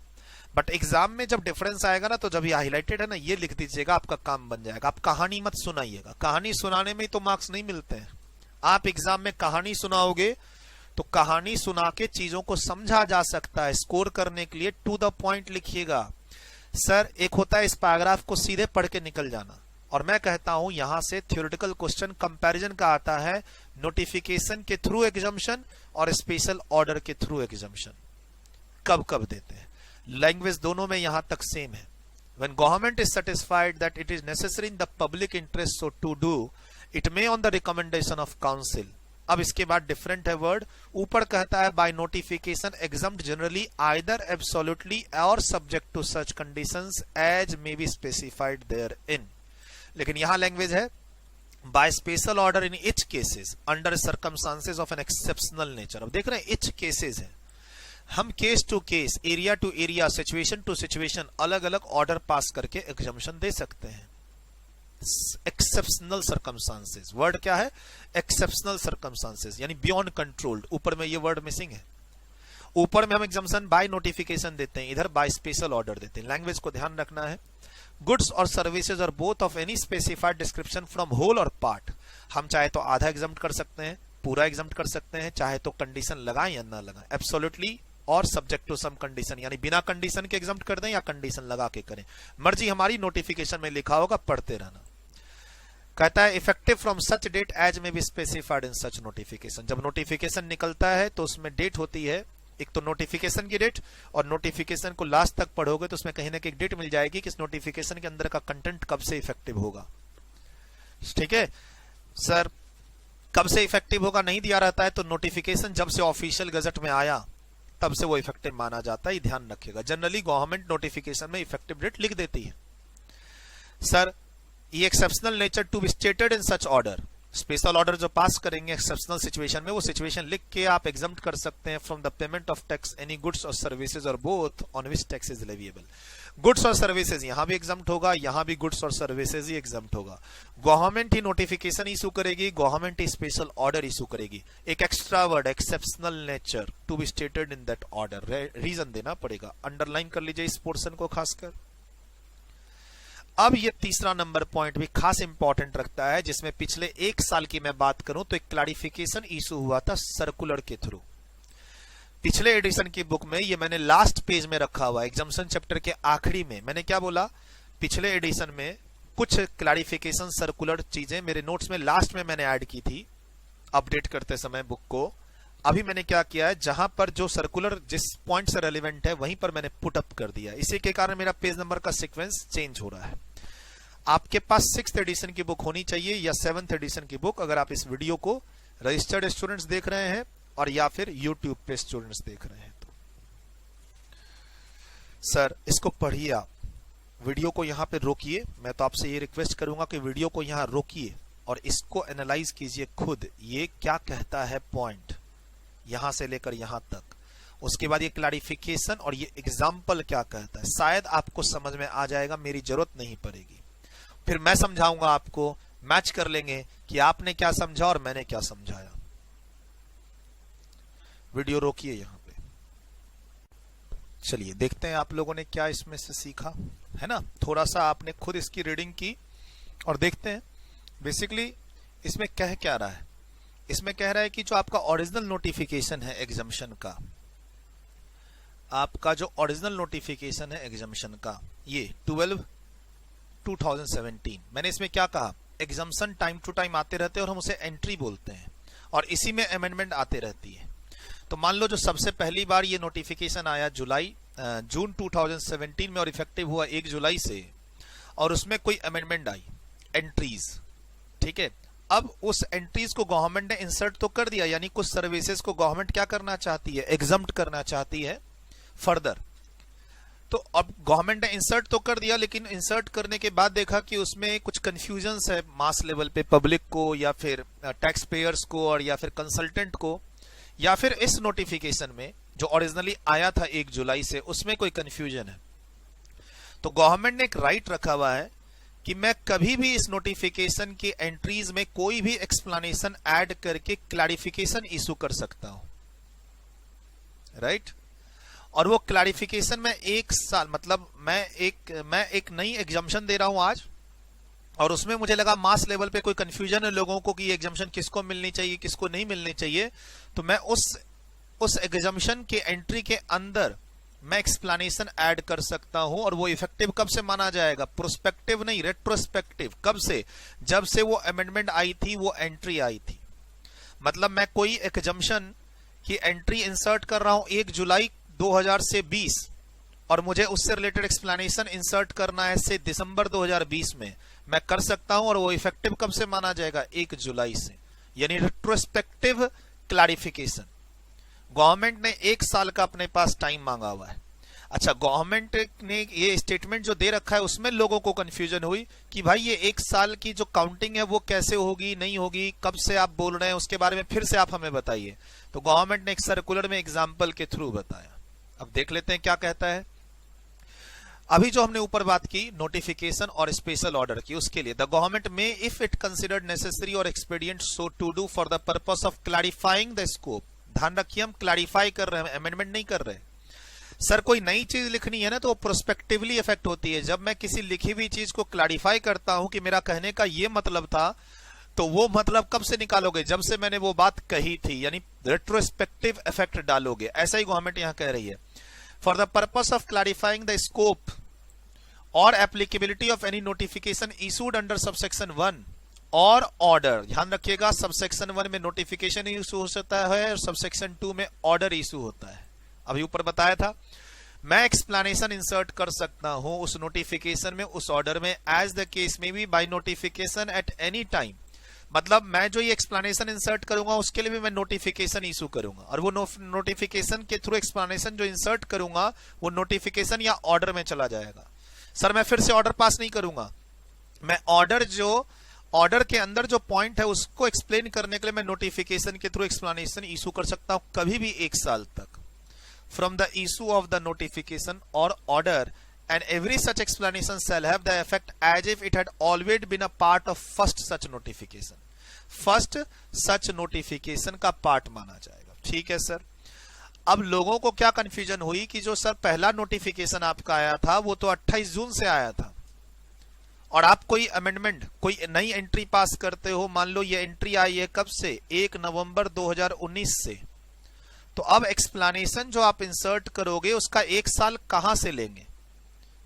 बट एग्जाम में जब डिफरेंस आएगा ना, तो जब ये हाईलाइटेड है ना, ये लिख दीजिएगा, आपका काम बन जाएगा। आप कहानी मत सुनाइएगा, कहानी सुनाने में तो मार्क्स नहीं मिलते हैं। आप एग्जाम में कहानी सुनाओगे तो कहानी सुना के चीजों को समझा जा सकता है। स्कोर करने के लिए टू द पॉइंट लिखिएगा। सर एक होता है इस पैराग्राफ को सीधे पढ़ के निकल जाना, और मैं कहता हूं यहां से थ्योरेटिकल क्वेश्चन कंपैरिजन का आता है, नोटिफिकेशन के थ्रू एग्जम्पशन और स्पेशल ऑर्डर के थ्रू एग्जम्पशन कब कब देते हैं। लैंग्वेज दोनों में यहां तक सेम है। When government is satisfied that it is necessary in the public interest so to do, it may on the recommendation of council। अब इसके बाद डिफरेंट है वर्ड, ऊपर कहता है by notification exempt generally either absolutely or subject to such conditions as may be specified therein. लेकिन यहां language है by special order in each cases under circumstances of an exceptional nature. अब देख रहे हैं इच केसेस है, हम case to case, area to area, situation to situation अलग अलग ऑर्डर पास करके एग्जम्पशन दे सकते हैं। एक्सेप्शनल सर्कमस्टांसेस, वर्ड क्या है? एक्सेप्शनल सर्कमस्टांसेस, यानी बियॉन्ड कंट्रोल्ड। ऊपर में ये वर्ड मिसिंग है। ऊपर में हम एग्जम्पशन बाय नोटिफिकेशन देते हैं, इधर बाय स्पेशल ऑर्डर देते हैं। लैंग्वेज को ध्यान रखना है। गुड्स और सर्विसेज और both of any specified description from whole और पार्ट। हम चाहे तो आधा एग्जम्प्ट कर सकते हैं, पूरा एग्जम्प्ट कर सकते हैं, चाहे तो कंडीशन लगाएं या ना लगाएं, absolutely or subject to some condition, यानी बिना कंडीशन के एग्जम्प्ट कर दें या कंडीशन लगा के करें, मर्जी हमारी। नोटिफिकेशन में लिखा होगा, पढ़ते रहना। कहता है effective from such date as may be specified in such notification. जब नोटिफिकेशन निकलता है तो उसमें डेट होती है, एक तो नोटिफिकेशन की डेट, और नोटिफिकेशन को लास्ट तक पढ़ोगे तो उसमें कहीं ना कहीं डेट मिल जाएगी कि इस नोटिफिकेशन के अंदर का कंटेंट कब से इफेक्टिव होगा। ठीक है सर, कब से इफेक्टिव होगा नहीं दिया रहता है, तो नोटिफिकेशन जब से ऑफिशियल गजट में आया तब से वो इफेक्टिव माना जाता है, ध्यान रखिएगा। जनरली गवर्नमेंट नोटिफिकेशन में इफेक्टिव डेट लिख देती है। सर ये exceptional nature to be stated in such order, special order जो पास करेंगे एक्सेप्शनल सिचुएशन में, वो सिचुएशन लिख के आप एग्जम्प्ट कर सकते हैं from the payment of tax any goods और सर्विसेज और both on which tax is leviable. Goods और सर्विसेज यहां भी एग्जम्प्ट होगा, यहां भी गुड्स और सर्विसेज ही एग्जम्प्ट होगा। गवर्नमेंट ही नोटिफिकेशन इशू करेगी, गवर्नमेंट ही स्पेशल ऑर्डर इशू करेगी। एक extra word exceptional nature to be stated in that order, reason देना पड़ेगा। अंडरलाइन कर लीजिए इस पोर्शन को खासकर। अब ये तीसरा नंबर पॉइंट भी खास इंपॉर्टेंट रखता है, जिसमें पिछले 1 साल की मैं बात करूं तो एक क्लैरिफिकेशन इशू हुआ था सर्कुलर के थ्रू। पिछले एडिशन की बुक में ये मैंने लास्ट पेज में रखा हुआ, एग्जामिनेशन चैप्टर के आखिरी में मैंने क्या बोला, पिछले एडिशन में कुछ क्लैरिफिकेशन सर्कुलर चीजें मेरे नोट्स में लास्ट में मैंने ऐड की थी अपडेट करते समय बुक को। अभी मैंने क्या किया है, जहां पर जो सर्कुलर जिस पॉइंट से रेलेवेंट है वहीं पर मैंने पुट अप कर दिया। इसी के कारण मेरा पेज नंबर का सीक्वेंस चेंज हो रहा है। आपके पास 6th एडिशन की बुक होनी चाहिए या 7th एडिशन की बुक, अगर आप इस वीडियो को रजिस्टर्ड स्टूडेंट्स देख रहे हैं और या फिर यूट्यूब पे स्टूडेंट्स देख रहे हैं तो। सर इसको पढ़िए आप, वीडियो को यहाँ पे रोकिए, मैं तो आपसे ये रिक्वेस्ट करूंगा कि वीडियो को यहाँ रोकिए और इसको एनालाइज कीजिए खुद, ये क्या कहता है पॉइंट यहां से लेकर यहां तक, उसके बाद ये क्लैरिफिकेशन और ये एग्जाम्पल क्या कहता है, शायद आपको समझ में आ जाएगा, मेरी जरूरत नहीं पड़ेगी, फिर मैं समझाऊंगा आपको, मैच कर लेंगे कि आपने क्या समझा और मैंने क्या समझाया। वीडियो रोकिए यहां पे। चलिए देखते हैं आप लोगों ने क्या इसमें से सीखा है ना, थोड़ा सा आपने खुद इसकी रीडिंग की और देखते हैं बेसिकली इसमें कह क्या रहा है। इसमें कह रहा है कि जो आपका ओरिजिनल नोटिफिकेशन है एग्जम्पशन का, आपका जो ओरिजिनल नोटिफिकेशन है एग्जम्पशन का, ये 12/2017, मैंने इसमें क्या कहा, एग्जम्पशन टाइम टू टाइम आते रहते हैं और हम उसे एंट्री बोलते हैं और इसी में अमेंडमेंट आते रहती है। तो मान लो जो सबसे पहली बार ये नोटिफिकेशन आया जून 2017 में और इफेक्टिव हुआ 1 जुलाई से, और उसमें कोई अमेंडमेंट आई, एंट्रीज, ठीक है। अब उस एंट्रीज को गवर्नमेंट ने इंसर्ट तो कर दिया, यानी कुछ सर्विसेज को गवर्नमेंट क्या करना चाहती है, एग्जम्प्ट करना चाहती है फर्दर। तो अब गवर्नमेंट ने इंसर्ट तो कर दिया, लेकिन इंसर्ट करने के बाद देखा कि उसमें कुछ कंफ्यूजन्स है मास लेवल पे, पब्लिक को या फिर टैक्स पेयर्स को और या फिर कंसल्टेंट को, या फिर इस नोटिफिकेशन में जो ओरिजिनली आया था 1 जुलाई से उसमें कोई कंफ्यूजन है। तो गवर्नमेंट ने एक राइट रखा हुआ है कि मैं कभी भी इस नोटिफिकेशन की एंट्रीज में कोई भी एक्सप्लेनेशन ऐड करके क्लैरिफिकेशन इशू कर सकता हूं, राइट। और वो क्लैरिफिकेशन में 1 साल, मतलब मैं एक नई एग्जम्पशन दे रहा हूं आज, और उसमें मुझे लगा मास लेवल पे कोई कंफ्यूजन है लोगों को कि ये एग्जम्पशन किसको मिलनी चाहिए किसको नहीं मिलनी चाहिए, तो मैं उस एग्जम्पशन के एंट्री के अंदर मैं एक्सप्लेनेशन ऐड कर सकता हूं। और वो इफेक्टिव कब से माना जाएगा, प्रोस्पेक्टिव नहीं, रेट्रोस्पेक्टिव। कब से, जब से वो अमेंडमेंट आई थी, वो एंट्री आई थी। मतलब मैं कोई एग्जम्पशन की एंट्री इंसर्ट कर रहा हूं 1 जुलाई 2000 से 20, और मुझे उससे रिलेटेड एक्सप्लेनेशन इंसर्ट करना है से दिसंबर 2020 में, मैं कर सकता हूं। और वो इफेक्टिव कब से माना जाएगा, 1 जुलाई से, यानी रेट्रोस्पेक्टिव क्लैरिफिकेशन। गवर्नमेंट ने 1 साल का अपने पास टाइम मांगा हुआ है। अच्छा, गवर्नमेंट ने ये स्टेटमेंट जो दे रखा है उसमें लोगों को कंफ्यूजन हुई कि भाई ये 1 साल की जो काउंटिंग है वो कैसे होगी, नहीं होगी, कब से आप बोल रहे हैं, उसके बारे में फिर से आप हमें बताइए। तो गवर्नमेंट ने एक सर्कुलर में एग्जाम्पल के थ्रू बताया। अब देख लेते हैं क्या कहता है। अभी जो हमने ऊपर बात की नोटिफिकेशन और स्पेशल ऑर्डर की, उसके लिए the government may if it considered necessary or expedient so to do for the purpose of clarifying the scope. ध्यान रखिए, हम क्लैरिफाई कर रहे हैं, अमेंडमेंट नहीं कर रहे। सर कोई नई चीज लिखनी है ना तो वो प्रोस्पेक्टिवली इफेक्ट होती है। जब मैं किसी लिखी हुई चीज को क्लैरिफाई करता हूं कि मेरा कहने का ये मतलब था, तो वो मतलब कब से निकालोगे, जब से मैंने वो बात कही थी, यानी रेट्रोस्पेक्टिव इफेक्ट डालोगे। ऐसा ही गवर्नमेंट यहां कह रही है। For the purpose of clarifying the scope or applicability of any notification issued under subsection 1 or order, ध्यान रखिएगा सबसेक्शन 1 में नोटिफिकेशन इशू हो सकता है और सबसेक्शन 2 में ऑर्डर इशू होता है। अभी ऊपर बताया था, मैं एक्सप्लेनेशन इंसर्ट कर सकता हूं उस नोटिफिकेशन में, उस ऑर्डर में, as the case may be by notification at any time. मतलब मैं जो ये एक्सप्लेनेशन इंसर्ट करूंगा उसके लिए भी मैं नोटिफिकेशन इशू करूंगा, और वो नोटिफिकेशन के थ्रू एक्सप्लेनेशन जो इंसर्ट करूंगा वो नोटिफिकेशन या ऑर्डर में चला जाएगा। सर मैं फिर से ऑर्डर पास नहीं करूंगा, मैं ऑर्डर के अंदर जो पॉइंट है उसको एक्सप्लेन करने के लिए मैं नोटिफिकेशन के थ्रू एक्सप्लेनेशन इशू कर सकता हूं, कभी भी 1 साल तक, from the issue of the notification और order, and every such explanation shall have the effect as if it had always been a part of first such notification। First such notification का part माना जाएगा। ठीक है sir. अब लोगों को क्या कंफ्यूजन हुई कि जो सर पहला नोटिफिकेशन आपका आया था वो तो 28 जून से आया था, और आप कोई अमेंडमेंट, कोई नई एंट्री पास करते हो, मान लो ये एंट्री आई है कब से, 1 नवंबर 2019 से, तो अब एक्सप्लेनेशन जो आप इंसर्ट करोगे उसका 1 साल कहां से लेंगे।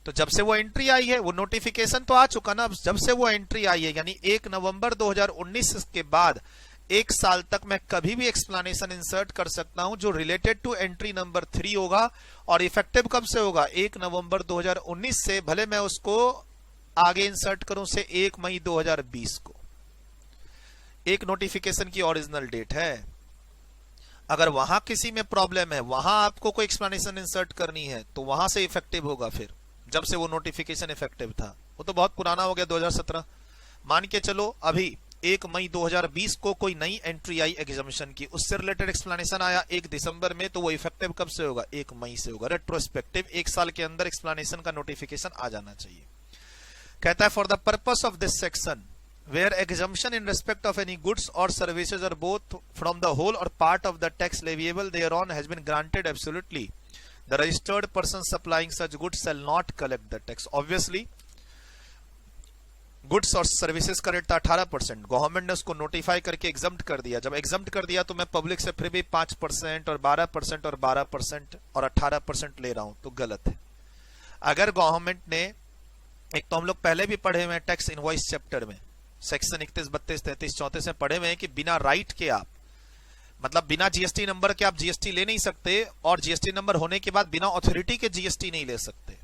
तो जब से वो एंट्री आई है, वो नोटिफिकेशन तो आ चुका ना, जब से वो एंट्री आई है यानी 1 नवंबर 2019 के बाद 1 साल तक मैं कभी भी एक्सप्लेनेशन इंसर्ट कर सकता हूं जो रिलेटेड टू एंट्री नंबर 3 होगा, और इफेक्टिव कब से होगा, 1 नवंबर 2019 से, भले मैं उसको आगे इंसर्ट करूं से 1 मई 2020 को। एक नोटिफिकेशन की ओरिजिनल डेट है। अगर वहां किसी में प्रॉब्लम है, वहां आपको कोई एक्सप्लेनेशन इंसर्ट करनी है, तो वहां से इफेक्टिव होगा फिर जब से वो नोटिफिकेशन इफेक्टिव था। वो तो बहुत पुराना हो गया 2017। मान के चलो अभी 1 मई 2020 को कोई नई एंट्री आई एग्जामिशन की, उससे रिलेटेड एक्सप्लेनेशन आया 1 दिसंबर में, तो वो इफेक्टिव कब से होगा? 1 मई से होगा। रेट्रोस्पेक्टिव 1 साल के अंदर एक्सप्लेनेशन का नोटिफिकेशन आ जाना चाहिए। कहता है for the purpose of this section where exemption in respect of any goods or services or both from the whole or part of the tax leviable thereon has been granted absolutely, the registered person supplying such goods shall not collect the tax. Obviously goods और services का rate था 18%, government ने उसको notify करके exempt कर दिया। जब exempt कर दिया तो मैं पब्लिक से फिर भी 5% और 12% और 12% और 18% ले रहा हूं, तो गलत है। अगर गवर्नमेंट ने, एक तो हम लोग पहले भी पढ़े हुए हैं टैक्स इनवॉइस चैप्टर में, सेक्शन 31, 32, 33, 34 में पढ़े हुए हैं कि बिना राइट के आप, मतलब बिना जीएसटी नंबर के आप जीएसटी ले नहीं सकते, और जीएसटी नंबर होने के बाद बिना ऑथोरिटी के जीएसटी नहीं ले सकते।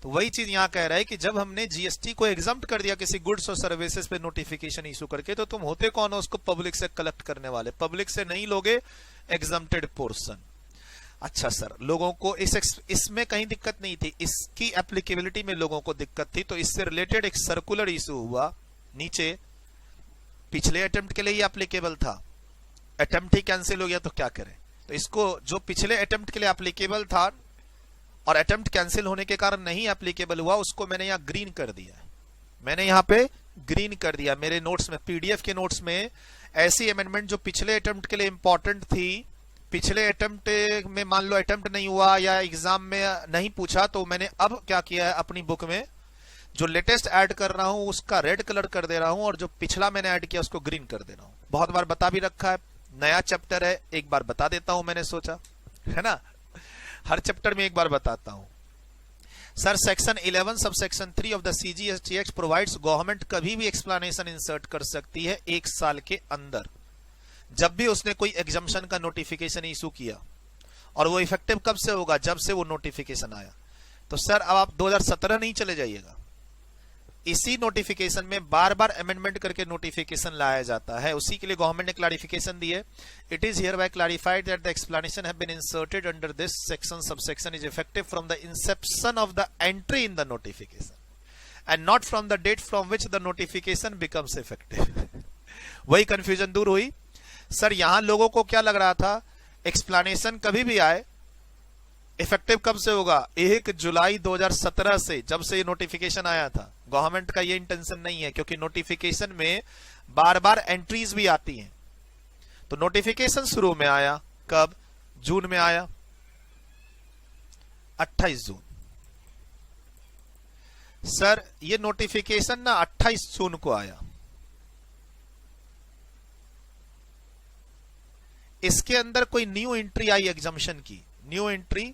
तो वही चीज यहां कह रहा है कि जब हमने जीएसटी को एग्जम्प्ट कर दिया किसी गुड्स और सर्विसेज पे नोटिफिकेशन इशू करके, तो तुम होते कौन हो? उसको पब्लिक से कलेक्ट करने वाले। पब्लिक से नहीं लोगे एग्जम्प्टेड पोर्शन। अच्छा सर, लोगों को इसमें कहीं दिक्कत नहीं थी, इसकी एप्लीकेबिलिटी में लोगों को दिक्कत थी, तो इससे रिलेटेड एक सर्कुलर इशू हुआ नीचे। पिछले अटेम्प्ट के लिए ये एप्लीकेबल था, अटेम्प्ट ही कैंसिल हो गया तो क्या करें? तो इसको जो पिछले अटेम्प्ट के लिए एप्लीकेबल था और अटेम्प्ट कैंसिल होने के कारण नहीं एप्लीकेबल हुआ, उसको मैंने यहां ग्रीन कर दिया। मैंने यहां पे ग्रीन कर दिया मेरे नोट्स में, पीडीएफ के नोट्स में ऐसी अमेंडमेंट जो पिछले अटेम्प्ट के लिए इंपॉर्टेंट थी, पिछले अटेम्प्ट में मान लो अटेम्प्ट नहीं हुआ या एग्जाम में नहीं पूछा, तो मैंने अब क्या किया है, अपनी बुक में जो लेटेस्ट ऐड कर रहा हूं उसका रेड कलर कर दे रहा हूं, और जो पिछला मैंने ऐड किया उसको ग्रीन कर दे रहा हूं। बहुत बार बता भी रखा है, नया चैप्टर है, एक बार बता देता हूं, मैंने सोचा है ना, हर चैप्टर में एक बार बताता हूं। Sir section 11 sub section 3 of the CGST act provides government कभी भी एक्सप्लेनेशन इंसर्ट कर सकती है 1 साल के अंदर, जब भी उसने कोई एग्जम्पशन का नोटिफिकेशन इशू किया, और वो इफेक्टिव कब से होगा? जब से वो नोटिफिकेशन आया। तो सर अब आप 2017 नहीं चले जाइएगा, इसी नोटिफिकेशन में बार बार अमेंडमेंट करके नोटिफिकेशन लाया जाता है। उसी के लिए गवर्नमेंट ने क्लैरिफिकेशन दी है, it is hereby clarified that the explanation have been inserted under this section subsection is effective from the inception of the entry in the notification and not from the date from which the notification becomes effective. वही confusion दूर हुई। Sir यहां लोगों को क्या लग रहा था, एक्सप्लेनेशन कभी भी आए इफेक्टिव कब से होगा? 1 जुलाई 2017 से, जब से ये नोटिफिकेशन आया था। गवर्नमेंट का ये इंटेंशन नहीं है, क्योंकि नोटिफिकेशन में बार बार एंट्रीज भी आती हैं। तो नोटिफिकेशन शुरू में आया कब? जून में आया, 28 जून। सर ये नोटिफिकेशन ना 28 जून को आया, इसके अंदर कोई न्यू एंट्री आई एग्जम्पशन की, न्यू एंट्री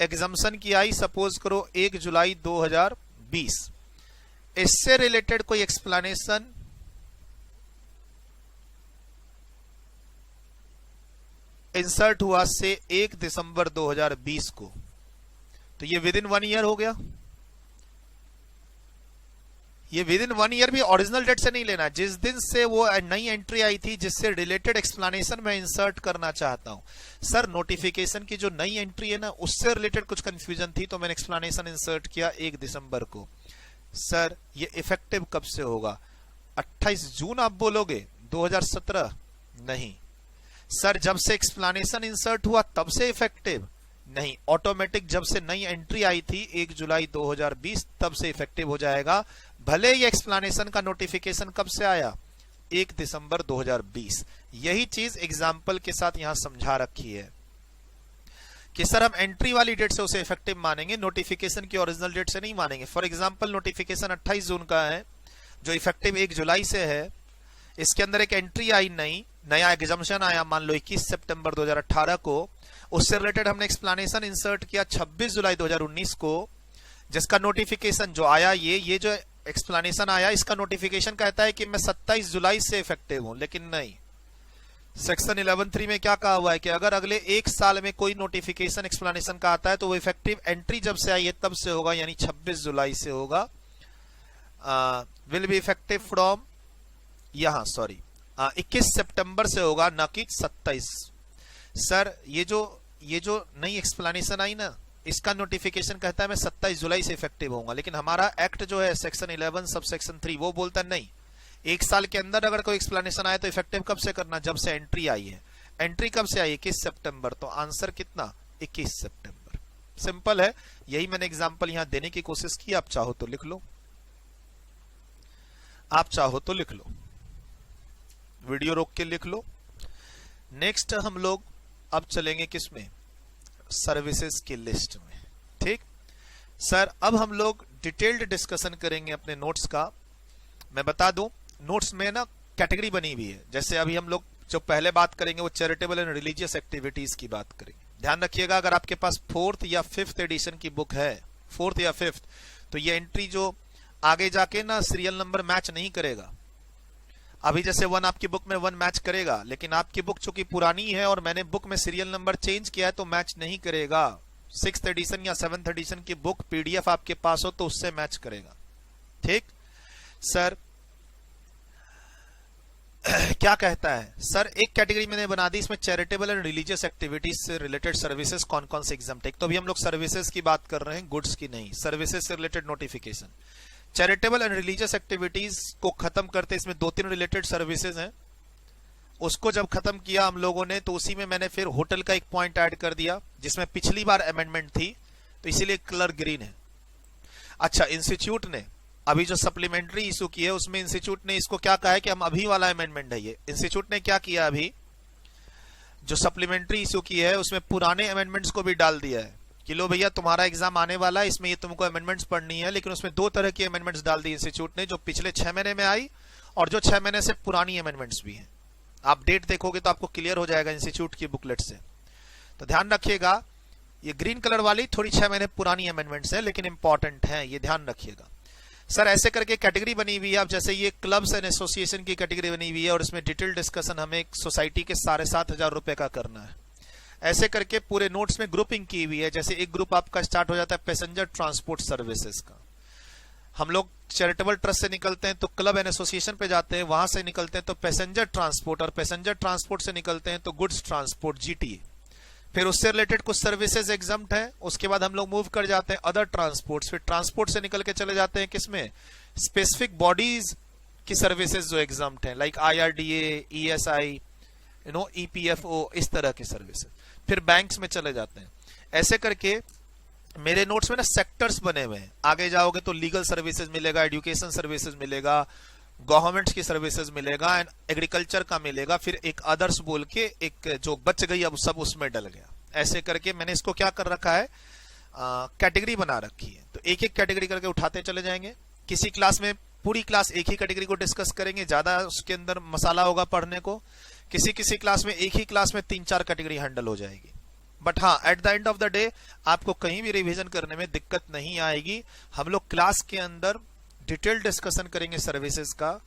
एग्जम्पशन की आई, सपोज करो 1 जुलाई 2020, इससे रिलेटेड कोई एक्सप्लेनेशन इंसर्ट हुआ से 1 दिसंबर 2020 को, तो ये विद इन 1 ईयर हो गया। ये विद इन 1 ईयर भी ओरिजिनल डेट से नहीं लेना, जिस दिन से वो नई एंट्री आई थी जिससे रिलेटेड एक्सप्लेनेशन मैं इंसर्ट करना चाहता हूं। सर नोटिफिकेशन की जो नई एंट्री है ना, उससे रिलेटेड कुछ कंफ्यूजन थी, तो मैंने एक्सप्लेनेशन इंसर्ट किया 1 दिसंबर को। सर ये इफेक्टिव कब से होगा? 28 जून आप बोलोगे, 2017 नहीं। सर जब से एक्सप्लेनेशन इंसर्ट हुआ तब से इफेक्टिव नहीं, ऑटोमेटिक जब से नई एंट्री आई थी 1 जुलाई 2020 तब से इफेक्टिव हो जाएगा, भले ये एक्सप्लेनेशन का नोटिफिकेशन कब से आया? 1 दिसंबर 2020। यही चीज एग्जाम्पल के साथ यहां समझा रखी है कि सर हम एंट्री वाली डेट से उसे इफेक्टिव मानेंगे, नोटिफिकेशन की ओरिजिनल डेट से नहीं मानेंगे। फॉर एग्जाम्पल नोटिफिकेशन 28 जून का है जो इफेक्टिव 1 जुलाई से है, इसके अंदर एक एंट्री आई नई, नया एग्जम्पशन आया मान लो 21 सितंबर 2018 को, उससे रिलेटेड हमने एक्सप्लेनेशन इंसर्ट किया 26 जुलाई 2019 को, जिसका नोटिफिकेशन जो आया ये जो एक्सप्लेनेशन आया इसका नोटिफिकेशन कहता है कि मैं 27 जुलाई से इफेक्टिव हूं, लेकिन नहीं। सेक्शन 11(3) में क्या कहा हुआ है कि अगर अगले 1 साल में कोई नोटिफिकेशन एक्सप्लेनेशन का आता है तो वो इफेक्टिव एंट्री जब से आई है तब से होगा, यानी 26 जुलाई से होगा। विल बी इफेक्टिव फ्रॉम, यहां सॉरी 21 सितंबर से होगा, ना कि 27। सर ये जो ये जो नई एक्सप्लेनेशन आई ना, इसका नोटिफिकेशन कहता है मैं 27 जुलाई से इफेक्टिव होऊंगा, लेकिन हमारा एक्ट जो है सेक्शन 11 सब सेक्शन 3 वो बोलता है नहीं, एक साल के अंदर अगर कोई एक्सप्लेनेशन आए तो इफेक्टिव कब से करना, जब से एंट्री आई है। एंट्री कब से आई? 21 सितंबर। तो आंसर कितना? 21 सितंबर। सिंपल है, यही मैंने एग्जांपल यहां देने की कोशिश की। आप चाहो तो लिख लो, आप चाहो तो लिख लो, वीडियो रोक के लिख लो। नेक्स्ट हम लोग अब चलेंगे किसमें? सर्विसेज की लिस्ट में। ठीक सर, अब हम लोग डिटेल्ड डिस्कशन करेंगे अपने नोट्स का। मैं बता दूं, नोट्स में ना कैटेगरी बनी हुई है। जैसे अभी हम लोग जो पहले बात करेंगे वो चैरिटेबल एंड रिलीजियस एक्टिविटीज की बात करेंगे। ध्यान रखिएगा, अगर आपके पास 4th या 5th एडिशन की बुक है, 4th या 5th, तो ये एंट्री जो आगे जाके ना सीरियल नंबर मैच नहीं करेगा। अभी जैसे 1 आपकी बुक में 1 मैच करेगा, लेकिन आपकी बुक चूंकि पुरानी है और मैंने बुक में सीरियल नंबर चेंज किया है तो मैच नहीं करेगा। 6th एडिशन या 7th एडिशन की बुक पीडीएफ आपके पास हो तो उससे मैच करेगा। ठीक सर, क्या कहता है सर? एक कैटेगरी मैंने बना दी, इसमें चैरिटेबल एंड रिलीजियस एक्टिविटीज से रिलेटेड सर्विसेज कौन कौन से एग्जाम टेक। तो अभी हम लोग सर्विसेज की बात कर रहे हैं, गुड्स की नहीं। सर्विसेज से related notification, charitable and religious activities को खत्म करते, इसमें 2-3 रिलेटेड सर्विसेज हैं। उसको जब खत्म किया हम लोगों ने तो उसी में मैंने फिर होटल का एक पॉइंट ऐड कर दिया, जिसमें पिछली बार अमेंडमेंट थी तो इसीलिए कलर ग्रीन है। अच्छा, इंस्टीट्यूट ने अभी जो सप्लीमेंट्री इशू की है उसमें इंस्टीट्यूट ने इसको क्या कहा है कि हम अभी वाला अमेंडमेंट है। ये इंस्टीट्यूट ने क्या किया, अभी जो सप्लीमेंट्री इशू की है उसमें पुराने अमेंडमेंट्स को भी डाल दिया है कि लो भैया तुम्हारा एग्जाम आने वाला है, इसमें ये तुमको अमेंडमेंट्स पढ़नी है। लेकिन उसमें 2 तरह की अमेंडमेंट्स डाल दी इंस्टीट्यूट ने, जो पिछले 6 महीने में आई और जो 6 महीने से पुरानी अमेंडमेंट्स भी हैं। आप डेट देखोगे तो आपको क्लियर हो जाएगा इंस्टीट्यूट की बुकलेट से। तो ध्यान रखिएगा, ये ग्रीन कलर वाली थोड़ी 6 महीने पुरानी अमेंडमेंट्स है, लेकिन इंपॉर्टेंट है, ये ध्यान रखिएगा। सर ऐसे करके कैटेगरी बनी हुई है। अब जैसे ये क्लब्स एंड एसोसिएशन की कैटेगरी बनी हुई है और इसमें डिटेल डिस्कशन हमें एक सोसाइटी के 7,500 रुपए का करना है। ऐसे करके पूरे नोट्स में ग्रुपिंग की हुई है। जैसे एक ग्रुप आपका स्टार्ट हो जाता है पैसेंजर ट्रांसपोर्ट सर्विसेज का। हम लोग चैरिटेबल ट्रस्ट से निकलते हैं तो क्लब एंड एसोसिएशन पे जाते हैं, वहां से निकलते हैं तो पैसेंजर ट्रांसपोर्ट, और पैसेंजर ट्रांसपोर्ट से निकलते हैं तो गुड्स ट्रांसपोर्ट जीटी। फिर उससे रिलेटेड कुछ सर्विसेज एग्जम्प्ट है। उसके बाद हम लोग मूव कर जाते हैं अदर ट्रांसपोर्ट्स। फिर ट्रांसपोर्ट से निकल के चले जाते हैं किसमें? स्पेसिफिक बॉडीज की सर्विसेज जो एग्जम्प्ट है, लाइक IRDA, ESI, EPFO, इस तरह की सर्विसेज। फिर बैंक्स में चले जाते हैं। ऐसे करके मेरे नोट्स में ना सेक्टर्स बने हुए हैं। आगे जाओगे तो लीगल सर्विसेज मिलेगा, एजुकेशन सर्विसेज मिलेगा, गवर्नमेंट की सर्विसेज मिलेगा, एंड एग्रीकल्चर का मिलेगा। फिर एक अदर्स बोल के एक जो बच गई अब सब उसमें डल गया। ऐसे करके मैंने इसको क्या कर रखा है, कैटेगरी बना रखी है। तो एक एक कैटेगरी करके उठाते चले जाएंगे। किसी क्लास में पूरी क्लास एक ही कैटेगरी को डिस्कस करेंगे, ज्यादा उसके अंदर मसाला होगा पढ़ने को। किसी किसी क्लास में एक ही क्लास में 3-4 कैटेगरी हैंडल हो जाएगी। बट हाँ, at the end of the day आपको कहीं भी रिवीजन करने में दिक्कत नहीं आएगी। हम लोग क्लास के अंदर डिटेल डिस्कशन करेंगे सर्विसेज का।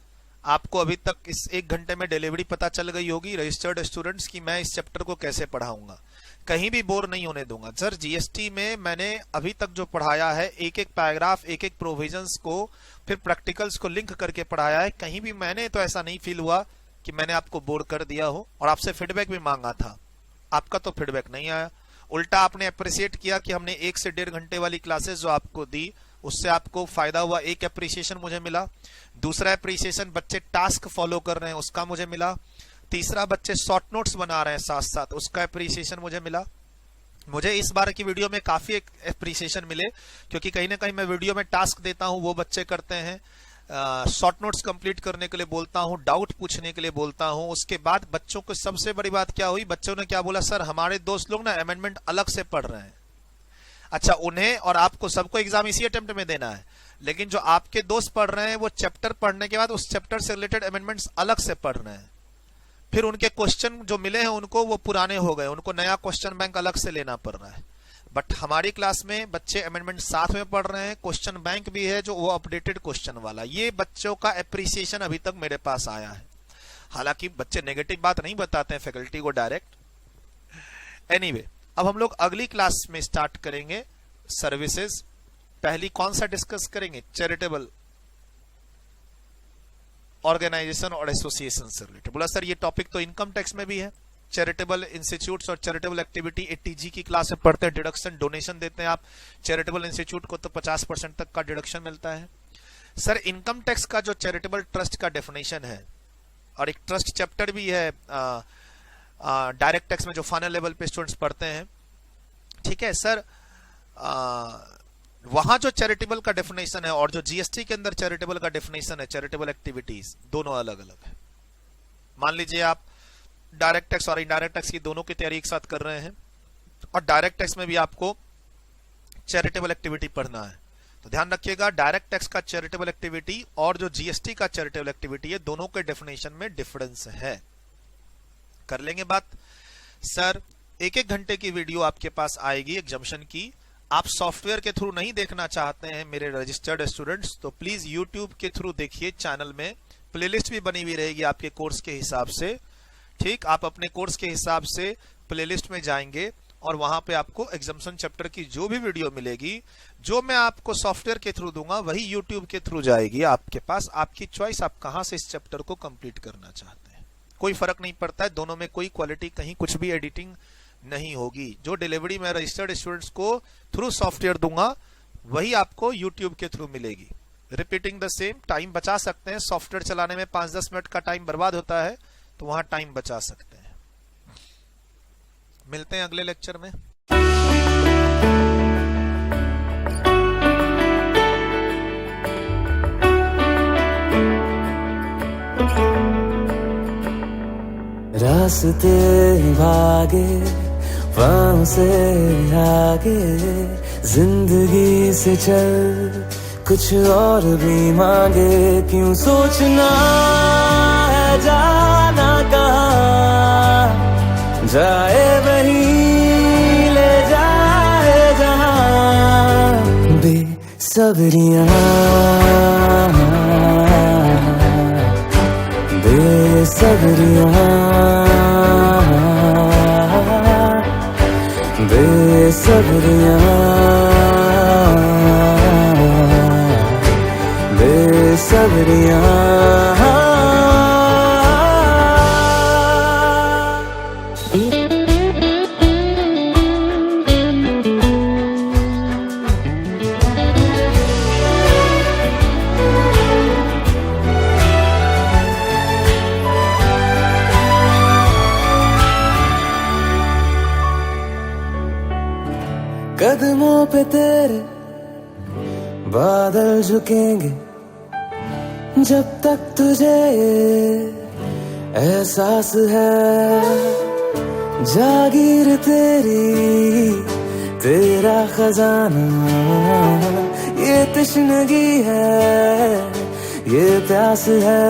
आपको अभी तक इस 1 घंटे में डिलीवरी पता चल गई होगी रजिस्टर्ड स्टूडेंट्स की मैं इस चैप्टर को कैसे पढ़ाऊंगा, कहीं भी बोर नहीं होने दूंगा। सर जीएसटी में मैंने अभी तक जो पढ़ाया है, एक एक पैराग्राफ, एक एक प्रोविजंस को, फिर प्रैक्टिकल्स को लिंक करके पढ़ाया है। कहीं भी मैंने तो ऐसा नहीं फील हुआ कि मैंने आपको बोर कर दिया हो। और आपसे फीडबैक भी मांगा था, आपका तो फीडबैक नहीं आया। उल्टा आपने अप्रिशिएट किया कि हमने 1 से 1.5 घंटे वाली क्लासेस जो आपको दी उससे आपको फायदा हुआ। एक अप्रिसिएशन मुझे मिला। दूसरा अप्रिसिएशन बच्चे टास्क फॉलो कर रहे हैं उसका मुझे मिला। तीसरा बच्चे शॉर्ट नोट्स बना रहे हैं साथ साथ, उसका अप्रिसिएशन मुझे मिला। मुझे इस बार की वीडियो में काफी अप्रिसिएशन मिले, क्योंकि कहीं ना कहीं मैं वीडियो में टास्क देता हूं, वो बच्चे करते हैं। शॉर्ट नोट्स कंप्लीट करने के लिए बोलता हूं, डाउट पूछने के लिए बोलता हूं। उसके बाद बच्चों को सबसे बड़ी बात क्या हुई, बच्चों ने क्या बोला, सर हमारे दोस्त लोग ना अमेंडमेंट अलग से पढ़ रहे हैं। अच्छा, उन्हें और आपको सबको एग्जाम इसी अटेम्प्ट में देना है, लेकिन जो आपके दोस्त पढ़ रहे हैं वो चैप्टर पढ़ने के बाद उस चैप्टर से रिलेटेड अमेंडमेंट्स अलग से पढ़ रहे हैं। फिर उनके क्वेश्चन जो मिले हैं उनको वो पुराने हो गए, उनको नया क्वेश्चन बैंक अलग से लेना पड़ रहा है। बट हमारी क्लास में बच्चे अमेंडमेंट साथ में पढ़ रहे हैं, क्वेश्चन बैंक भी है जो वो अपडेटेड क्वेश्चन वाला। ये बच्चों का अप्रिसिएशन अभी तक मेरे पास आया है। हालांकि बच्चे नेगेटिव बात नहीं बताते हैं फैकल्टी को डायरेक्ट। एनीवे, अब हम लोग अगली क्लास में स्टार्ट करेंगे सर्विसेज। पहली कौन सा डिस्कस करेंगे, चैरिटेबल ऑर्गेनाइजेशन और एसोसिएशन से रिलेटेड। बोला सर ये टॉपिक तो इनकम टैक्स में भी है, चैरिटेबल इंस्टीट्यूट्स और चैरिटेबल एक्टिविटी ATG की क्लास में पढ़ते हैं, डिडक्शन डोनेशन देते हैं आप चैरिटेबल इंस्टीट्यूट को तो 50% तक का डिडक्शन मिलता है। सर इनकम टैक्स का जो चैरिटेबल ट्रस्ट का डेफिनेशन है और एक ट्रस्ट चैप्टर भी है डायरेक्ट टैक्स में जो फाइनल लेवल पे स्टूडेंट्स पढ़ते हैं, ठीक है सर। वहां जो चैरिटेबल का डेफिनेशन है और जो जीएसटी के अंदर चैरिटेबल का डेफिनेशन है, चैरिटेबल एक्टिविटीज दोनों अलग अलग है। मान लीजिए आप डायरेक्ट टैक्स और इनडायरेक्ट टैक्स की दोनों की तैयारी एक साथ कर रहे हैं और डायरेक्ट टैक्स में भी आपको चैरिटेबल एक्टिविटी पढ़ना है, तो ध्यान रखिएगा डायरेक्ट टैक्स का चैरिटेबल एक्टिविटी और जो जीएसटी का चैरिटेबल एक्टिविटी है दोनों के डेफिनेशन में डिफरेंस है। कर लेंगे बात। सर 1-1 घंटे की वीडियो आपके पास आएगी एग्जामिशन की। आप सॉफ्टवेयर के थ्रू नहीं देखना चाहते हैं मेरे रजिस्टर्ड स्टूडेंट्स तो प्लीज यूट्यूब के थ्रू देखिए, चैनल में प्लेलिस्ट भी बनी हुई रहेगी आपके कोर्स के हिसाब से, ठीक। आप अपने कोर्स के हिसाब से प्लेलिस्ट में जाएंगे और वहां पे आपको एग्जामिशन चैप्टर की जो भी वीडियो मिलेगी, जो मैं आपको सॉफ्टवेयर के थ्रू दूंगा वही यूट्यूब के थ्रू जाएगी आपके पास। आपकी चॉइस, आप कहां से इस चैप्टर को कंप्लीट करना चाहते हैं, कोई फर्क नहीं पड़ता है। दोनों में कोई क्वालिटी कहीं कुछ भी एडिटिंग नहीं होगी। जो डिलीवरी मैं रजिस्टर्ड स्टूडेंट्स को थ्रू सॉफ्टवेयर दूंगा वही आपको यूट्यूब के थ्रू मिलेगी। रिपीटिंग द सेम, टाइम बचा सकते हैं। सॉफ्टवेयर चलाने में 5-10 मिनट का टाइम बर्बाद होता है तो वहां टाइम बचा सकते हैं। मिलते हैं अगले लेक्चर में। रास्ते भागे पाँव से आगे, जिंदगी से चल कुछ और भी मांगे। क्यों सोचना है जाना कहाँ, जाए वहीं ले जाए जहाँ। बेसब्रियाँ बेसब्रियाँ बेसब्रियाँ बेसब्रियाँ। कदमों पे तेरे बादल झुकेंगे जब तक तुझे एहसास है। जागीर तेरी तेरा खजाना, ये तश्नगी है ये प्यास है।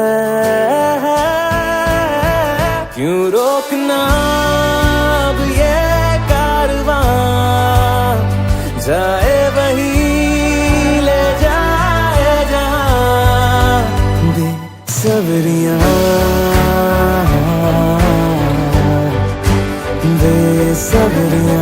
क्यों रोकना अब ये कारवां, जाए वहीं ले जाए जहाँ। बेसब्रियाँ बेसब्रियाँ